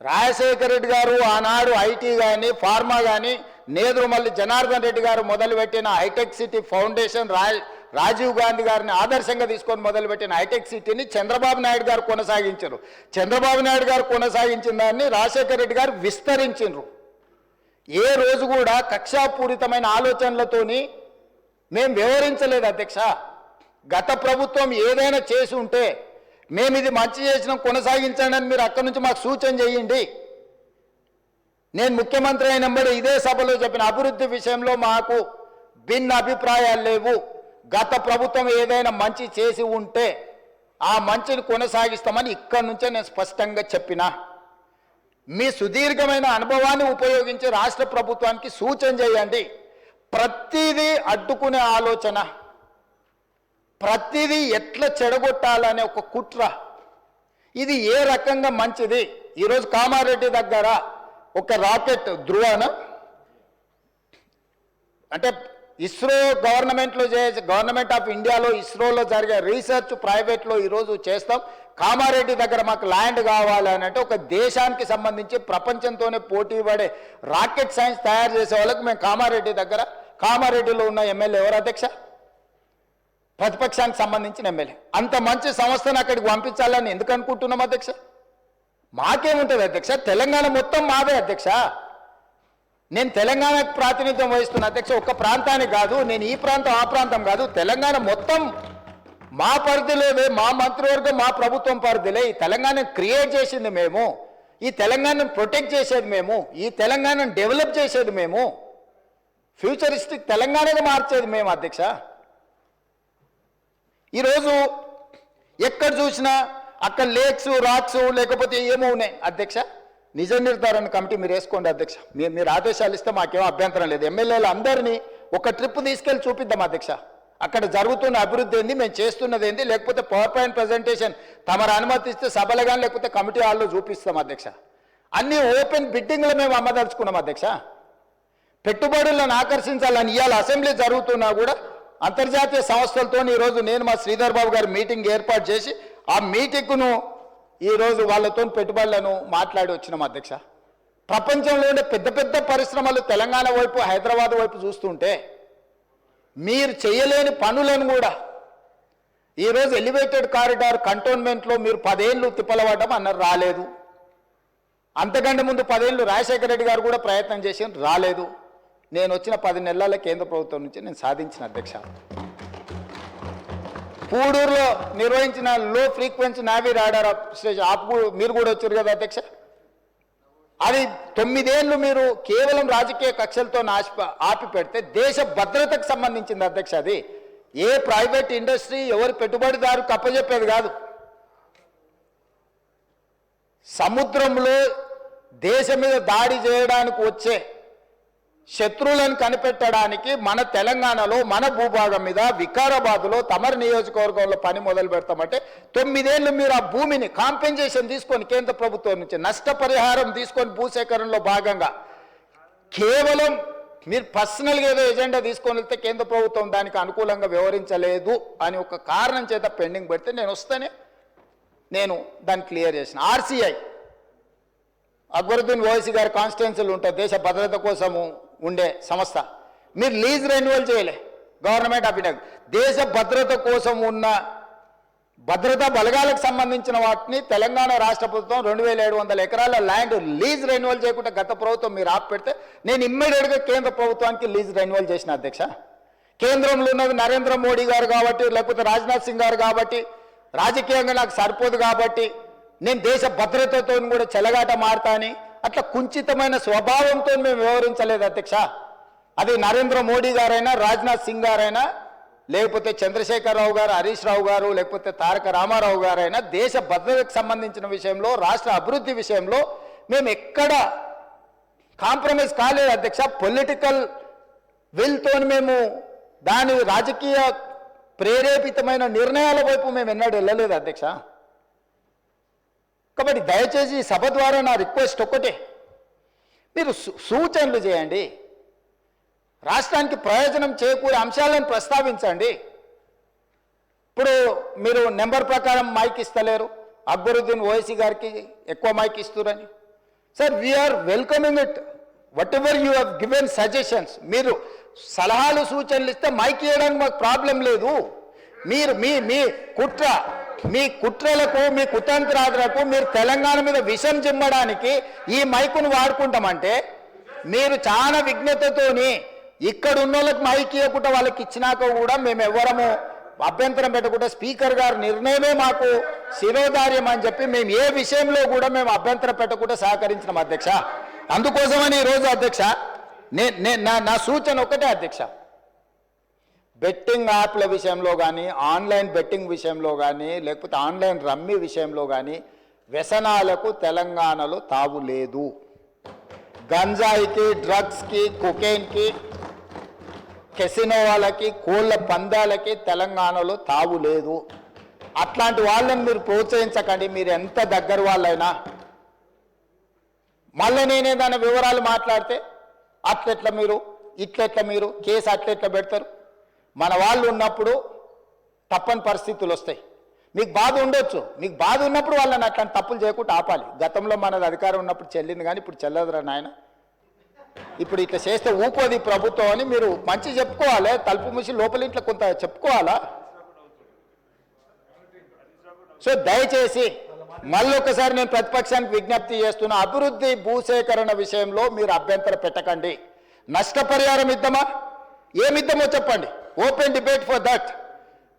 రాజశేఖర రెడ్డి గారు ఆనాడు ఐటీ కానీ ఫార్మా కానీ నేదురుమల్లి జనార్దన్ రెడ్డి గారు మొదలుపెట్టిన hi-tech city foundation, Rajiv Gandhi గారిని ఆదర్శంగా తీసుకొని మొదలుపెట్టిన హైటెక్ సిటీని చంద్రబాబు నాయుడు గారు కొనసాగించారు. చంద్రబాబు నాయుడు గారు కొనసాగించిన దాన్ని రాజశేఖర రెడ్డి గారు విస్తరించారు. ఏ రోజు కూడా కక్షాపూరితమైన ఆలోచనలతోని మేము వ్యవహరించలేదు అధ్యక్ష. గత ప్రభుత్వం ఏదైనా చేసి ఉంటే మేము ఇది మంచి చేసినాం కొనసాగించండి అని మీరు అక్కడి నుంచి మాకు సూచన చేయండి. నేను ముఖ్యమంత్రి అయినప్పుడు ఇదే సభలో చెప్పిన అభివృద్ధి విషయంలో మాకు భిన్న అభిప్రాయాలు లేవు. గత ప్రభుత్వం ఏదైనా మంచి చేసి ఉంటే ఆ మంచిని కొనసాగిస్తామని ఇక్కడి నుంచే నేను స్పష్టంగా చెప్పిన. మీ సుదీర్ఘమైన అనుభవాన్ని ఉపయోగించి రాష్ట్ర ప్రభుత్వానికి సూచన చేయండి. ప్రతిదీ అడ్డుకునే ఆలోచన, ప్రతిదీ ఎట్లా చెడగొట్టాలనే ఒక కుట్ర, ఇది ఏ రకంగా మంచిది? ఈరోజు కామారెడ్డి దగ్గర ఒక రాకెట్ ధృవన అంటే ఇస్రో గవర్నమెంట్ ఆఫ్ ఇండియాలో ఇస్రోలో జరిగే రీసెర్చ్ ప్రైవేట్లో ఈరోజు చేస్తాం. కామారెడ్డి దగ్గర మాకు ల్యాండ్ కావాలని అంటే ఒక దేశానికి సంబంధించి ప్రపంచంతోనే పోటీ పడే రాకెట్ సైన్స్ తయారు చేసే వాళ్ళకి మేము కామారెడ్డిలో ఉన్న ఎమ్మెల్యే ఎవరు అధ్యక్ష? ప్రతిపక్షానికి సంబంధించిన ఎమ్మెల్యే. అంత మంచి సంస్థను అక్కడికి పంపించాలని ఎందుకు అనుకుంటున్నాం అధ్యక్ష? మాకేముంటుంది అధ్యక్ష? తెలంగాణ మొత్తం మాదే అధ్యక్ష. నేను తెలంగాణకు ప్రాతినిధ్యం వహిస్తున్న అధ్యక్ష. ఒక్క ప్రాంతానికి కాదు, నేను ఈ ప్రాంతం ఆ ప్రాంతం కాదు, తెలంగాణ మొత్తం మా పరిధిలోనే, మా మంత్రివర్గం మా ప్రభుత్వం పరిధిలే. ఈ తెలంగాణను క్రియేట్ చేసింది మేము, ఈ తెలంగాణను ప్రొటెక్ట్ చేసేది మేము, ఈ తెలంగాణను డెవలప్ చేసేది మేము, ఫ్యూచరిస్టిక్ తెలంగాణగా మార్చేది మేము అధ్యక్ష. ఈరోజు ఎక్కడ చూసినా అక్కడ లేక్స్ రాక్స్ లేకపోతే ఏమో ఉన్నాయి అధ్యక్ష. నిజ నిర్ధారణ కమిటీ మీరు వేసుకోండి అధ్యక్ష. మీరు ఆదేశాలు ఇస్తే మాకేమో అభ్యంతరం లేదు. ఎమ్మెల్యేలు అందరినీ ఒక ట్రిప్ తీసుకెళ్ళి చూపిద్దాం అధ్యక్ష. అక్కడ జరుగుతున్న అభివృద్ధి ఏంది, మేము చేస్తున్నది ఏంది, లేకపోతే పవర్ పాయింట్ ప్రజెంటేషన్ తమరు అనుమతిస్తే సభలు కానీ లేకపోతే కమిటీ హాల్లో చూపిస్తాం అధ్యక్ష. అన్ని ఓపెన్ బిడ్డింగ్లు మేము అమ్మదలుచుకున్నాం అధ్యక్ష. పెట్టుబడులను ఆకర్షించాలని ఇవాళ అసెంబ్లీ జరుగుతున్నా కూడా అంతర్జాతీయ సంస్థలతో ఈరోజు నేను మా శ్రీధర్ బాబు గారి మీటింగ్ ఏర్పాటు చేసి ఆ మీటింగ్ను ఈరోజు వాళ్ళతో పెట్టుబడులను మాట్లాడి వచ్చినాం అధ్యక్ష. ప్రపంచంలోనే పెద్ద పెద్ద పరిశ్రమలు తెలంగాణ వైపు హైదరాబాద్ వైపు చూస్తుంటే మీరు చేయలేని పనులను కూడా ఈరోజు ఎలివేటెడ్ కారిడార్ కంటోన్మెంట్లో మీరు 10 ఏళ్ళు తిప్పలవడం అన్నారు, రాలేదు. అంతకంటే ముందు 10 ఏళ్ళు రాజశేఖర రెడ్డి గారు కూడా ప్రయత్నం చేసి రాలేదు. నేను వచ్చిన 10 నెలల కేంద్ర ప్రభుత్వం నుంచి నేను సాధించిన అధ్యక్ష. పూడూరులో నిర్వహించిన లో ఫ్రీక్వెన్సీ నావీ రాడార్ స్టేషన్ మీరు కూడా వచ్చారు కదా అధ్యక్ష. అది 9 ఏళ్ళు మీరు కేవలం రాజకీయ కక్షలతో ఆపి పెడితే దేశ భద్రతకు సంబంధించింది అధ్యక్ష. అది ఏ ప్రైవేట్ ఇండస్ట్రీ ఎవరి పెట్టుబడిదారు కప్పజెప్పేది కాదు. సముద్రంలో దేశం మీద దాడి చేయడానికి వచ్చే శత్రువులను కనిపెట్టడానికి మన తెలంగాణలో మన భూభాగం మీద వికారాబాద్లో తమరి నియోజకవర్గంలో పని మొదలు పెడతామంటే 9 ఏళ్ళు మీరు ఆ భూమిని కాంపెన్సేషన్ తీసుకొని కేంద్ర ప్రభుత్వం నుంచి నష్టపరిహారం తీసుకొని భూసేకరణలో భాగంగా కేవలం మీరు పర్సనల్గా ఏదో ఎజెండా తీసుకొని వెళ్తే కేంద్ర ప్రభుత్వం దానికి అనుకూలంగా వ్యవహరించలేదు అని ఒక కారణం చేత పెండింగ్ పెడితే నేను వస్తేనే నేను దాన్ని క్లియర్ చేసిన. ఆర్సీఐ అక్బరుద్దీన్ ఓవైసీ గారి కాన్స్టిట్యున్సీలు ఉంటాయి, దేశ భద్రత కోసము ఉండే సంస్థ. మీరు లీజ్ రెన్యువల్ చేయలే, గవర్నమెంట్ ఆఫ్ ఇండియా దేశ భద్రత కోసం ఉన్న భద్రతా బలగాలకు సంబంధించిన వాటిని తెలంగాణ రాష్ట్ర ప్రభుత్వం 2700 ఎకరాల ల్యాండ్ లీజ్ రెన్యువల్ చేయకుండా గత ప్రభుత్వం మీరు ఆపిపెడితే నేను ఇమ్మీడియట్గా కేంద్ర ప్రభుత్వానికి లీజ్ రెన్యువల్ చేసిన అధ్యక్ష. కేంద్రంలో ఉన్నది నరేంద్ర మోడీ గారు కాబట్టి, లేకపోతే రాజ్నాథ్ సింగ్ గారు కాబట్టి, రాజకీయంగా నాకు సరిపోదు కాబట్టి నేను దేశ భద్రతతో కూడా చెలగాట మారుతా అని అట్లా కుంచితమైన స్వభావంతో మేము వ్యవహరించలేదు అధ్యక్ష. అది నరేంద్ర మోడీ గారైనా, రాజ్నాథ్ సింగ్ గారైనా, లేకపోతే చంద్రశేఖరరావు గారు, హరీష్ రావు గారు, లేకపోతే తారక రామారావు గారైనా దేశ భద్రతకు సంబంధించిన విషయంలో, రాష్ట్ర అభివృద్ధి విషయంలో మేము ఎక్కడ కాంప్రమైజ్ కాలేదు అధ్యక్ష. పొలిటికల్ విల్తో మేము దాని రాజకీయ ప్రేరేపితమైన నిర్ణయాల వైపు మేము ఎన్నడూ వెళ్ళలేదు అధ్యక్ష. కాబట్టి దయచేసి ఈ సభ ద్వారా నా రిక్వెస్ట్ ఒక్కటే, మీరు సూచనలు చేయండి, రాష్ట్రానికి ప్రయోజనం చేకూరే అంశాలను ప్రస్తావించండి. ఇప్పుడు మీరు నెంబర్ ప్రకారం మైక్ ఇస్తలేరు, అక్బరుద్దీన్ ఓవైసీ గారికి ఎక్కువ మైక్ ఇస్తున్నారని. Sir, we are welcoming it, whatever you have given suggestions. మీరు సలహాలు సూచనలు ఇస్తే మైక్ ఇవ్వడానికి మాకు ప్రాబ్లం లేదు. మీరు మీ కుట్రలకు, మీ కుతంత్రాలకు మీరు తెలంగాణ మీద విషం చిమ్మడానికి ఈ మైకును వాడుకుంటామంటే మీరు చాలా విఘ్నతతోని ఇక్కడ ఉన్న వాళ్ళకి మైక్ ఇవ్వకుండా వాళ్ళకి ఇచ్చినాక కూడా మేము ఎవరము అభ్యంతరం పెట్టకుండా స్పీకర్ గారు నిర్ణయమే మాకు శిరోధార్యం అని చెప్పి మేము ఏ విషయంలో కూడా మేము అభ్యంతరం పెట్టకుండా సహకరించినాం అధ్యక్ష. అందుకోసమని ఈరోజు అధ్యక్ష నా సూచన ఒకటే అధ్యక్ష, బెట్టింగ్ యాప్ల విషయంలో కానీ, ఆన్లైన్ బెట్టింగ్ విషయంలో కానీ, లేకపోతే ఆన్లైన్ రమ్మీ విషయంలో కానీ వ్యసనాలకు తెలంగాణలో తావు లేదు. గంజాయికి, డ్రగ్స్కి, కొకైన్కి, కెసినో వాళ్ళకి, కోళ్ళ పందాలకి తెలంగాణలో తావు లేదు. అట్లాంటి వాళ్ళని మీరు ప్రోత్సహించకండి, మీరు ఎంత దగ్గర వాళ్ళైనా. మళ్ళీ నేనేదైనా వివరాలు మాట్లాడితే అట్లెట్లా మీరు, ఇట్లెట్లా మీరు, కేసు అట్లెట్లా పెడతారు. మన వాళ్ళు ఉన్నప్పుడు తప్పని పరిస్థితులు వస్తాయి. మీకు బాధ ఉండొచ్చు, మీకు బాధ ఉన్నప్పుడు వాళ్ళని అట్లాంటి తప్పులు చేయకుండా ఆపాలి. గతంలో మనది అధికారం ఉన్నప్పుడు చెల్లింది, కానీ ఇప్పుడు చెల్లదురా నాయన. ఇప్పుడు ఇట్లా చేస్తే ఊకోది ప్రభుత్వం అని మీరు మంచి చెప్పుకోవాలి, తలుపు మూసి లోపల ఇంట్లో కొంత చెప్పుకోవాలా. సో దయచేసి మళ్ళొకసారి నేను ప్రతిపక్షానికి విజ్ఞప్తి చేస్తున్నా, అభివృద్ధి భూసేకరణ విషయంలో మీరు అభ్యంతరం పెట్టకండి. నష్టపరిహారం ఇద్దామా, ఏమిద్దామో చెప్పండి, ఓపెన్ డిబేట్ ఫర్ దట్.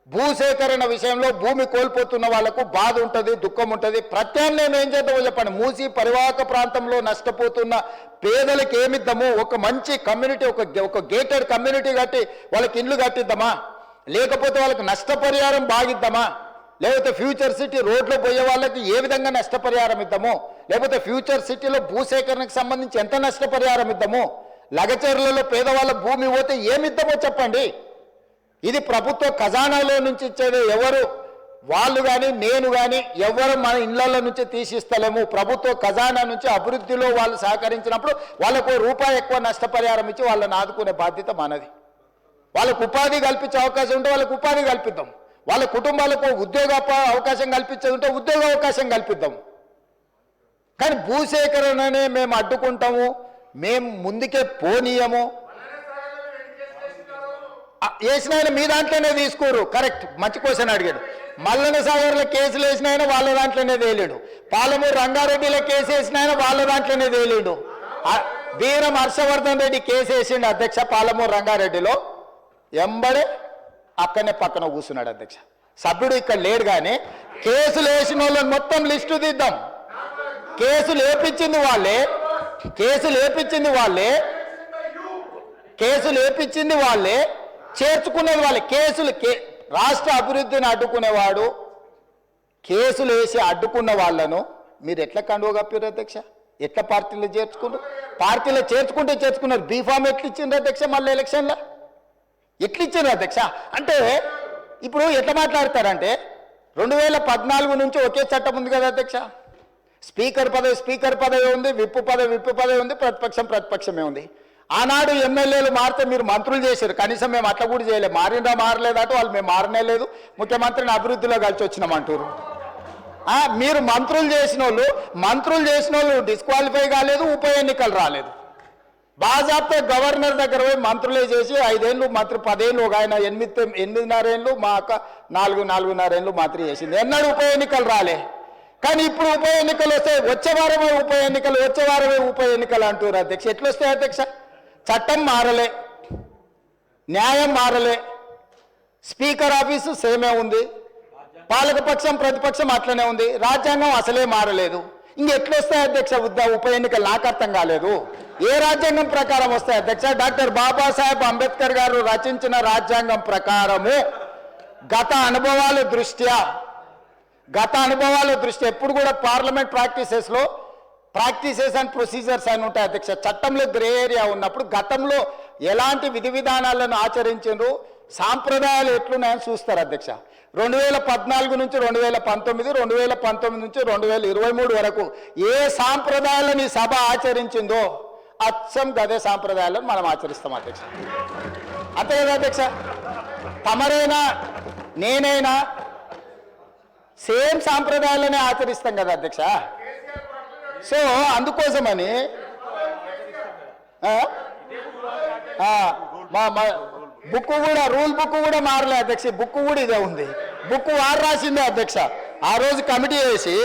భూసేకరణ విషయంలో భూమి కోల్పోతున్న వాళ్లకు బాధ ఉంటుంది, దుఃఖం ఉంటుంది. ప్రత్యామ్నాయం ఏం చేద్దామో చెప్పండి. మూసి పరివాహక ప్రాంతంలో నష్టపోతున్న పేదలకు ఏమిద్దాము, ఒక మంచి కమ్యూనిటీ, ఒక గేటెడ్ కమ్యూనిటీ కట్టి వాళ్ళకి ఇల్లు కట్టిద్దామా, లేకపోతే వాళ్ళకి నష్టపరిహారం బాగిద్దామా, లేకపోతే ఫ్యూచర్ సిటీ రోడ్లో పోయే వాళ్ళకి ఏ విధంగా నష్టపరిహారం ఇద్దాము, లేకపోతే ఫ్యూచర్ సిటీలో భూసేకరణకు సంబంధించి ఎంత నష్టపరిహారం ఇద్దాము, లగచర్లలో పేదవాళ్ళ భూమి పోతే ఏమిద్దామో చెప్పండి. ఇది ప్రభుత్వ ఖజానాలో నుంచి ఇచ్చేది ఎవరు, వాళ్ళు కానీ నేను కానీ ఎవరు మన ఇళ్లలో నుంచి తీసిస్తలేము. ప్రభుత్వ ఖజానా నుంచి అభివృద్ధిలో వాళ్ళు సహకరించినప్పుడు వాళ్ళకు రూపాయి ఎక్కువ నష్టపరిహారం ఇచ్చి వాళ్ళని ఆదుకునే బాధ్యత మనది. వాళ్ళకు ఉపాధి కల్పించే అవకాశం ఉంటే వాళ్ళకు ఉపాధి కల్పిద్దాం, వాళ్ళ కుటుంబాలకు ఉద్యోగ అవకాశం కల్పించేది ఉంటే ఉద్యోగ అవకాశం కల్పిద్దాం. కానీ భూసేకరణనే మేము అడ్డుకుంటాము, మేము ముందుకే పోనీయము. వేసిన ఆయన మీ దాంట్లోనే తీసుకోరు, కరెక్ట్, మంచి క్వశ్చన్ అడిగాడు. మల్లన సాగర్లో కేసులు వేసిన ఆయన వాళ్ళ దాంట్లోనే తేలేడు, పాలమూరు రంగారెడ్డిలో కేసు వేసిన ఆయన వాళ్ళ దాంట్లోనే తేలేడు, వీరం హర్షవర్ధన్ రెడ్డి కేసు వేసిండు అధ్యక్ష పాలమూరు రంగారెడ్డిలో, ఎంబడే అక్కడనే పక్కన కూర్చున్నాడు అధ్యక్ష. సభ్యుడు ఇక్కడ లేడు, కానీ కేసులు వేసిన వాళ్ళని మొత్తం లిస్టు తీద్దాం. కేసులు వేపించింది వాళ్ళే, చేర్చుకునేది వాళ్ళే. రాష్ట్ర అభివృద్ధిని అడ్డుకునేవాడు, కేసులు వేసి అడ్డుకున్న వాళ్ళను మీరు ఎట్లా కండువ కప్పారు అధ్యక్ష? ఎట్లా పార్టీలో చేర్చుకున్నారు? పార్టీలో చేర్చుకున్నారు. బీఫామ్ ఎట్లా ఇచ్చిండ్రు అధ్యక్ష? మళ్ళీ ఎలక్షన్లో ఎట్లా ఇచ్చిండ్రు అధ్యక్ష? అంటే ఇప్పుడు ఎట్లా మాట్లాడతారంటే 2014 నుంచి ఒకే చట్టం ఉంది కదా అధ్యక్ష. స్పీకర్ పదవి ఉంది, విప్ పదవి ఉంది, ప్రతిపక్షమే ఉంది. ఆనాడు ఎమ్మెల్యేలు మారితే మీరు మంత్రులు చేశారు, కనీసం మేము అట్లా కూడా చేయలేదు. మారలేదట వాళ్ళు, మేము మారనే లేదు, ముఖ్యమంత్రిని అభివృద్ధిలో కలిసి వచ్చినామంటారు. మీరు మంత్రులు చేసిన వాళ్ళు డిస్క్వాలిఫై కాలేదు, ఉప ఎన్నికలు రాలేదు. బాజాప్తే గవర్నర్ దగ్గర పోయి మంత్రులే చేసి 5 ఏళ్ళు మంత్రి 10 ఏళ్ళు ఒక ఆయన 8.5 ఏళ్ళు మా అక్క 4.5 ఏళ్ళు మంత్రి చేసింది. ఎన్నడూ ఉప ఎన్నికలు రాలే. కానీ ఇప్పుడు ఉప ఎన్నికలు వస్తే వచ్చే వారమే ఉప ఎన్నికలు అంటారు అధ్యక్ష. ఎట్లా వస్తాయి అధ్యక్ష? చట్టం మారలే, న్యాయం మారలే, స్పీకర్ ఆఫీసు సేమే ఉంది, పాలకపక్షం ప్రతిపక్షం అట్లనే ఉంది, రాజ్యాంగం అసలే మారలేదు. ఇంకెట్లా వస్తాయి అధ్యక్ష ఉప ఎన్నికలు? నాకు అర్థం కాలేదు. ఏ రాజ్యాంగం ప్రకారం వస్తాయి అధ్యక్ష? డాక్టర్ బాబాసాహెబ్ అంబేద్కర్ గారు రచించిన రాజ్యాంగం ప్రకారము గత అనుభవాల దృష్ట్యా ఎప్పుడు కూడా పార్లమెంట్ ప్రాక్టీసెస్ అండ్ ప్రొసీజర్స్ అని ఉంటాయి అధ్యక్ష. చట్టంలో గ్రే ఏరియా ఉన్నప్పుడు గతంలో ఎలాంటి విధి విధానాలను ఆచరించారు, సాంప్రదాయాలు ఎట్లున్నాయని చూస్తారు అధ్యక్ష. 2014 నుంచి 2019, 2019 నుంచి 2023 వరకు ఏ సాంప్రదాయాలను ఈ సభ ఆచరించిందో అచ్చం గదే సాంప్రదాయాలను మనం ఆచరిస్తాం అధ్యక్ష. అంతే కదా అధ్యక్ష? తమరైనా నేనైనా సేమ్ సాంప్రదాయాలనే ఆచరిస్తాం కదా అధ్యక్ష. సో అందుకోసమని రూల్ బుక్ కూడా మారలే అధ్యక్ష. బుక్ కూడా ఇదే ఉంది. బుక్ వారు రాసిందే అధ్యక్ష. ఆ రోజు కమిటీ వేసి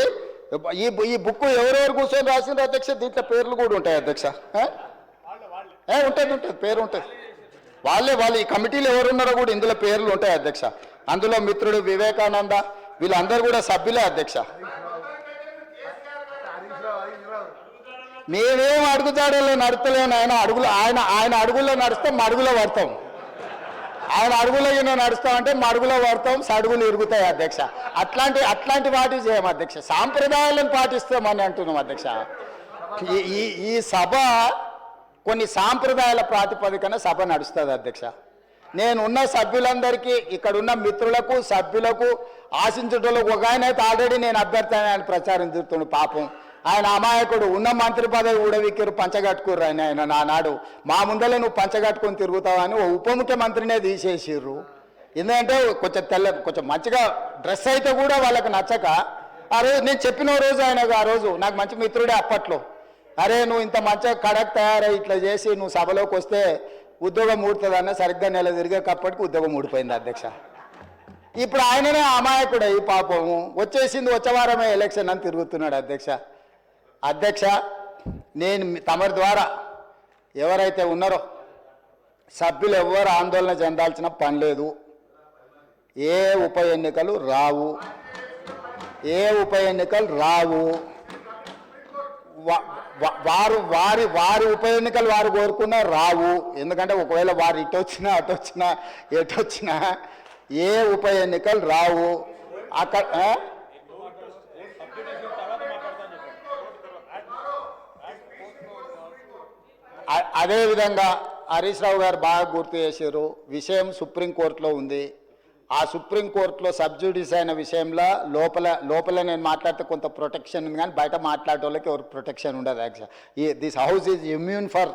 ఈ బుక్ ఎవరెవరు కూర్చొని రాసిందో అధ్యక్ష. దీంట్లో పేర్లు కూడా ఉంటాయి అధ్యక్ష. ఉంటుంది పేరు ఉంటుంది. వాళ్ళు ఈ కమిటీలో ఎవరున్నారో కూడా ఇందులో పేర్లు ఉంటాయి అధ్యక్ష. అందులో మిత్రుడు వివేకానంద వీళ్ళందరూ కూడా సభ్యులే అధ్యక్ష. మేమేం అడుగుతాడో నడుస్తలేను. ఆయన అడుగుల్లో నడుస్తాం, మడుగులో పడతాం. ఆయన అడుగులో నడుస్తామంటే మడుగులో పడతాం, సడుగులు ఇరుగుతాయి అధ్యక్ష. అట్లాంటి వాటి చేయం అధ్యక్ష. సాంప్రదాయాలను పాటిస్తామని అంటున్నాం అధ్యక్ష. ఈ సభ కొన్ని సాంప్రదాయాల ప్రాతిపదికన సభ నడుస్తుంది అధ్యక్ష. నేనున్న సభ్యులందరికీ, ఇక్కడున్న మిత్రులకు సభ్యులకు ఆశించటంలోకి ఒక ఆయన అయితే ఆల్రెడీ నేను అభ్యర్థి ఆయన ప్రచారం తిరుగుతుండు. పాపం ఆయన అమాయకుడు. ఉన్న మంత్రి పదవి ఊడవిక్కిరు, పంచగట్టుకుర్రు. ఆయన నానాడు మా ముందలే నువ్వు పంచగట్టుకొని తిరుగుతావని ఓ ఉప ముఖ్యమంత్రినే తీసేసిర్రు. ఎందుకంటే కొంచెం మంచిగా డ్రెస్ అయితే కూడా వాళ్ళకి నచ్చక ఆ రోజు నేను చెప్పిన రోజు ఆ రోజు నాకు మంచి మిత్రుడే అప్పట్లో, అరే నువ్వు ఇంత మంచిగా కడక్ తయారై ఇట్లా చేసి నువ్వు సభలోకి వస్తే ఉద్యోగం ఊడుతుందన్న సరిగ్గా నెల తిరిగేటప్పటికి ఉద్యోగం ఊడిపోయింది అధ్యక్ష. ఇప్పుడు ఆయననే అమాయకుడే ఈ పాపము. వచ్చే వారమే ఎలక్షన్ అని తిరుగుతున్నాడు అధ్యక్ష. నేను తమరి ద్వారా ఎవరైతే ఉన్నారో సభ్యులు ఎవరు ఆందోళన చెందాల్సిన పని లేదు. ఏ ఉప ఎన్నికలు రావు. వారి ఉప ఎన్నికలు వారు కోరుకున్నా రావు. ఎందుకంటే ఒకవేళ వారు ఇటొచ్చినా ఎటొచ్చినా ఏ ఉప ఎన్నికలు రావు. అక్కడ అదేవిధంగా హరీష్ రావు గారు బాగా గుర్తు చేశారు. విషయం సుప్రీంకోర్టులో ఉంది. ఆ సుప్రీంకోర్టులో సబ్జుడిస్ అయిన విషయంలో లోపల నేను మాట్లాడితే కొంత ప్రొటెక్షన్ ఉంది, కానీ బయట మాట్లాడే వాళ్ళకి ఎవరు ప్రొటెక్షన్ ఉండదు actual. This house is immune for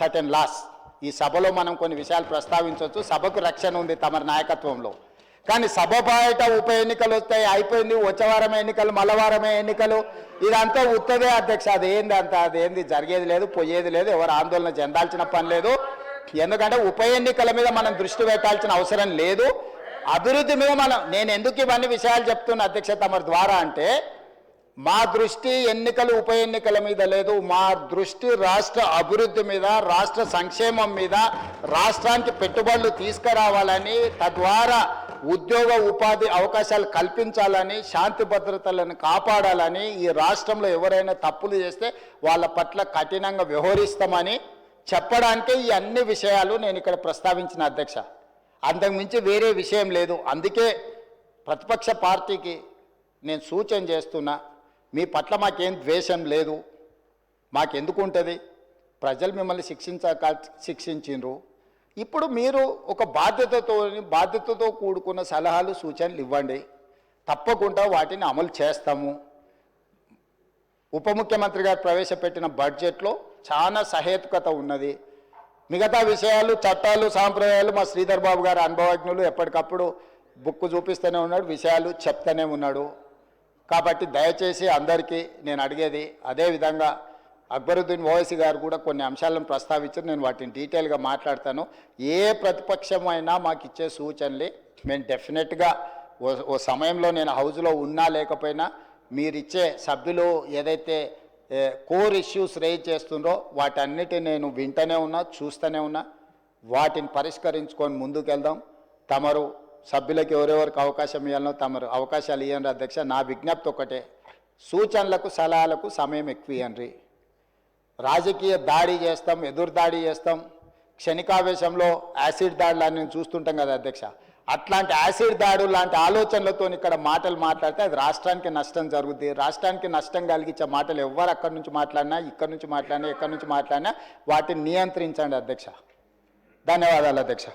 certain laws. ఈ సభలో మనం కొన్ని విషయాలు ప్రస్తావించవచ్చు. సభకు రక్షణ ఉంది తమ నాయకత్వంలో. కానీ సభ బయట ఉప ఎన్నికలు వస్తాయి, అయిపోయింది, వచ్చే వారమే ఎన్నికలు, మల్లవారమే ఎన్నికలు, ఇదంతా ఉత్తదే అధ్యక్ష. అదేంది జరిగేది లేదు, పోయేది లేదు, ఎవరు ఆందోళన చెందాల్సిన పని లేదు. ఎందుకంటే ఉప ఎన్నికల మీద మనం దృష్టి పెట్టాల్సిన అవసరం లేదు. అభివృద్ధి మీద నేను ఎందుకు ఇవన్నీ విషయాలు చెప్తున్నా అధ్యక్ష తమ ద్వారా అంటే, మా దృష్టి ఉప ఎన్నికల మీద లేదు. మా దృష్టి రాష్ట్ర అభివృద్ధి మీద, రాష్ట్ర సంక్షేమం మీద, రాష్ట్రానికి పెట్టుబడులు తీసుకురావాలని, తద్వారా ఉద్యోగ ఉపాధి అవకాశాలు కల్పించాలని, శాంతి భద్రతలను కాపాడాలని, ఈ రాష్ట్రంలో ఎవరైనా తప్పులు చేస్తే వాళ్ళ పట్ల కఠినంగా వ్యవహరిస్తామని చెప్పడానికే ఈ అన్ని విషయాలు నేను ఇక్కడ ప్రస్తావించిన అధ్యక్ష. అంతకుమించి వేరే విషయం లేదు. అందుకే ప్రతిపక్ష పార్టీకి నేను సూచన చేస్తున్నా, మీ పట్ల మాకేం ద్వేషం లేదు. మాకెందుకు ఉంటుంది? ప్రజలు మిమ్మల్ని శిక్షించిండ్రు. ఇప్పుడు మీరు ఒక బాధ్యతతో కూడుకున్న సలహాలు సూచనలు ఇవ్వండి. తప్పకుండా వాటిని అమలు చేస్తాము. ఉప ముఖ్యమంత్రి గారు ప్రవేశపెట్టిన బడ్జెట్లో చాలా సహేతుకత ఉన్నది. మిగతా విషయాలు, చట్టాలు, సాంప్రదాయాలు మా శ్రీధర్ బాబు గారు అనుభవజ్ఞులు, ఎప్పటికప్పుడు బుక్ చూపిస్తూనే ఉన్నాడు, విషయాలు చెప్తూనే ఉన్నాడు. కాబట్టి దయచేసి అందరికీ నేను అడిగేది, అదేవిధంగా అక్బరుద్దీన్ ఓవైసీ గారు కూడా కొన్ని అంశాలను ప్రస్తావించారు. నేను వాటిని డీటెయిల్గా మాట్లాడతాను. ఏ ప్రతిపక్షమైనా మాకు ఇచ్చే సూచనలే మేము డెఫినెట్గా ఓ సమయంలో నేను హౌస్లో ఉన్నా లేకపోయినా మీరిచ్చే సభ్యులు ఏదైతే కోర్ ఇష్యూస్ రేజ్ చేస్తుండ్రో వాటన్నిటిని నేను వింటూనే ఉన్నా, చూస్తూనే ఉన్నా. వాటిని పరిష్కరించుకొని ముందుకెళ్దాం. తమరు సభ్యులకు ఎవరెవరికి అవకాశం ఇవ్వాలనో తమరు అవకాశాలు ఇవ్వండి అధ్యక్ష. నా విజ్ఞప్తి ఒకటే, సూచనలకు సలహాలకు సమయం ఎక్కువ ఇవ్వండి. రాజకీయ దాడి చేస్తాం, ఎదురు దాడి చేస్తాం, క్షణికావేశంలో యాసిడ్ దాడులు నేను చూస్తుంటాం కదా అధ్యక్ష. అట్లాంటి యాసిడ్ దాడులు లాంటి ఆలోచనలతో ఇక్కడ మాటలు మాట్లాడితే అది రాష్ట్రానికి నష్టం జరుగుతుంది. రాష్ట్రానికి నష్టం కలిగించే మాటలు ఎవరు అక్కడి నుంచి మాట్లాడినా, ఇక్కడి నుంచి మాట్లాడినా, ఎక్కడి నుంచి మాట్లాడినా వాటిని నియంత్రించండి అధ్యక్ష. ధన్యవాదాలు అధ్యక్ష.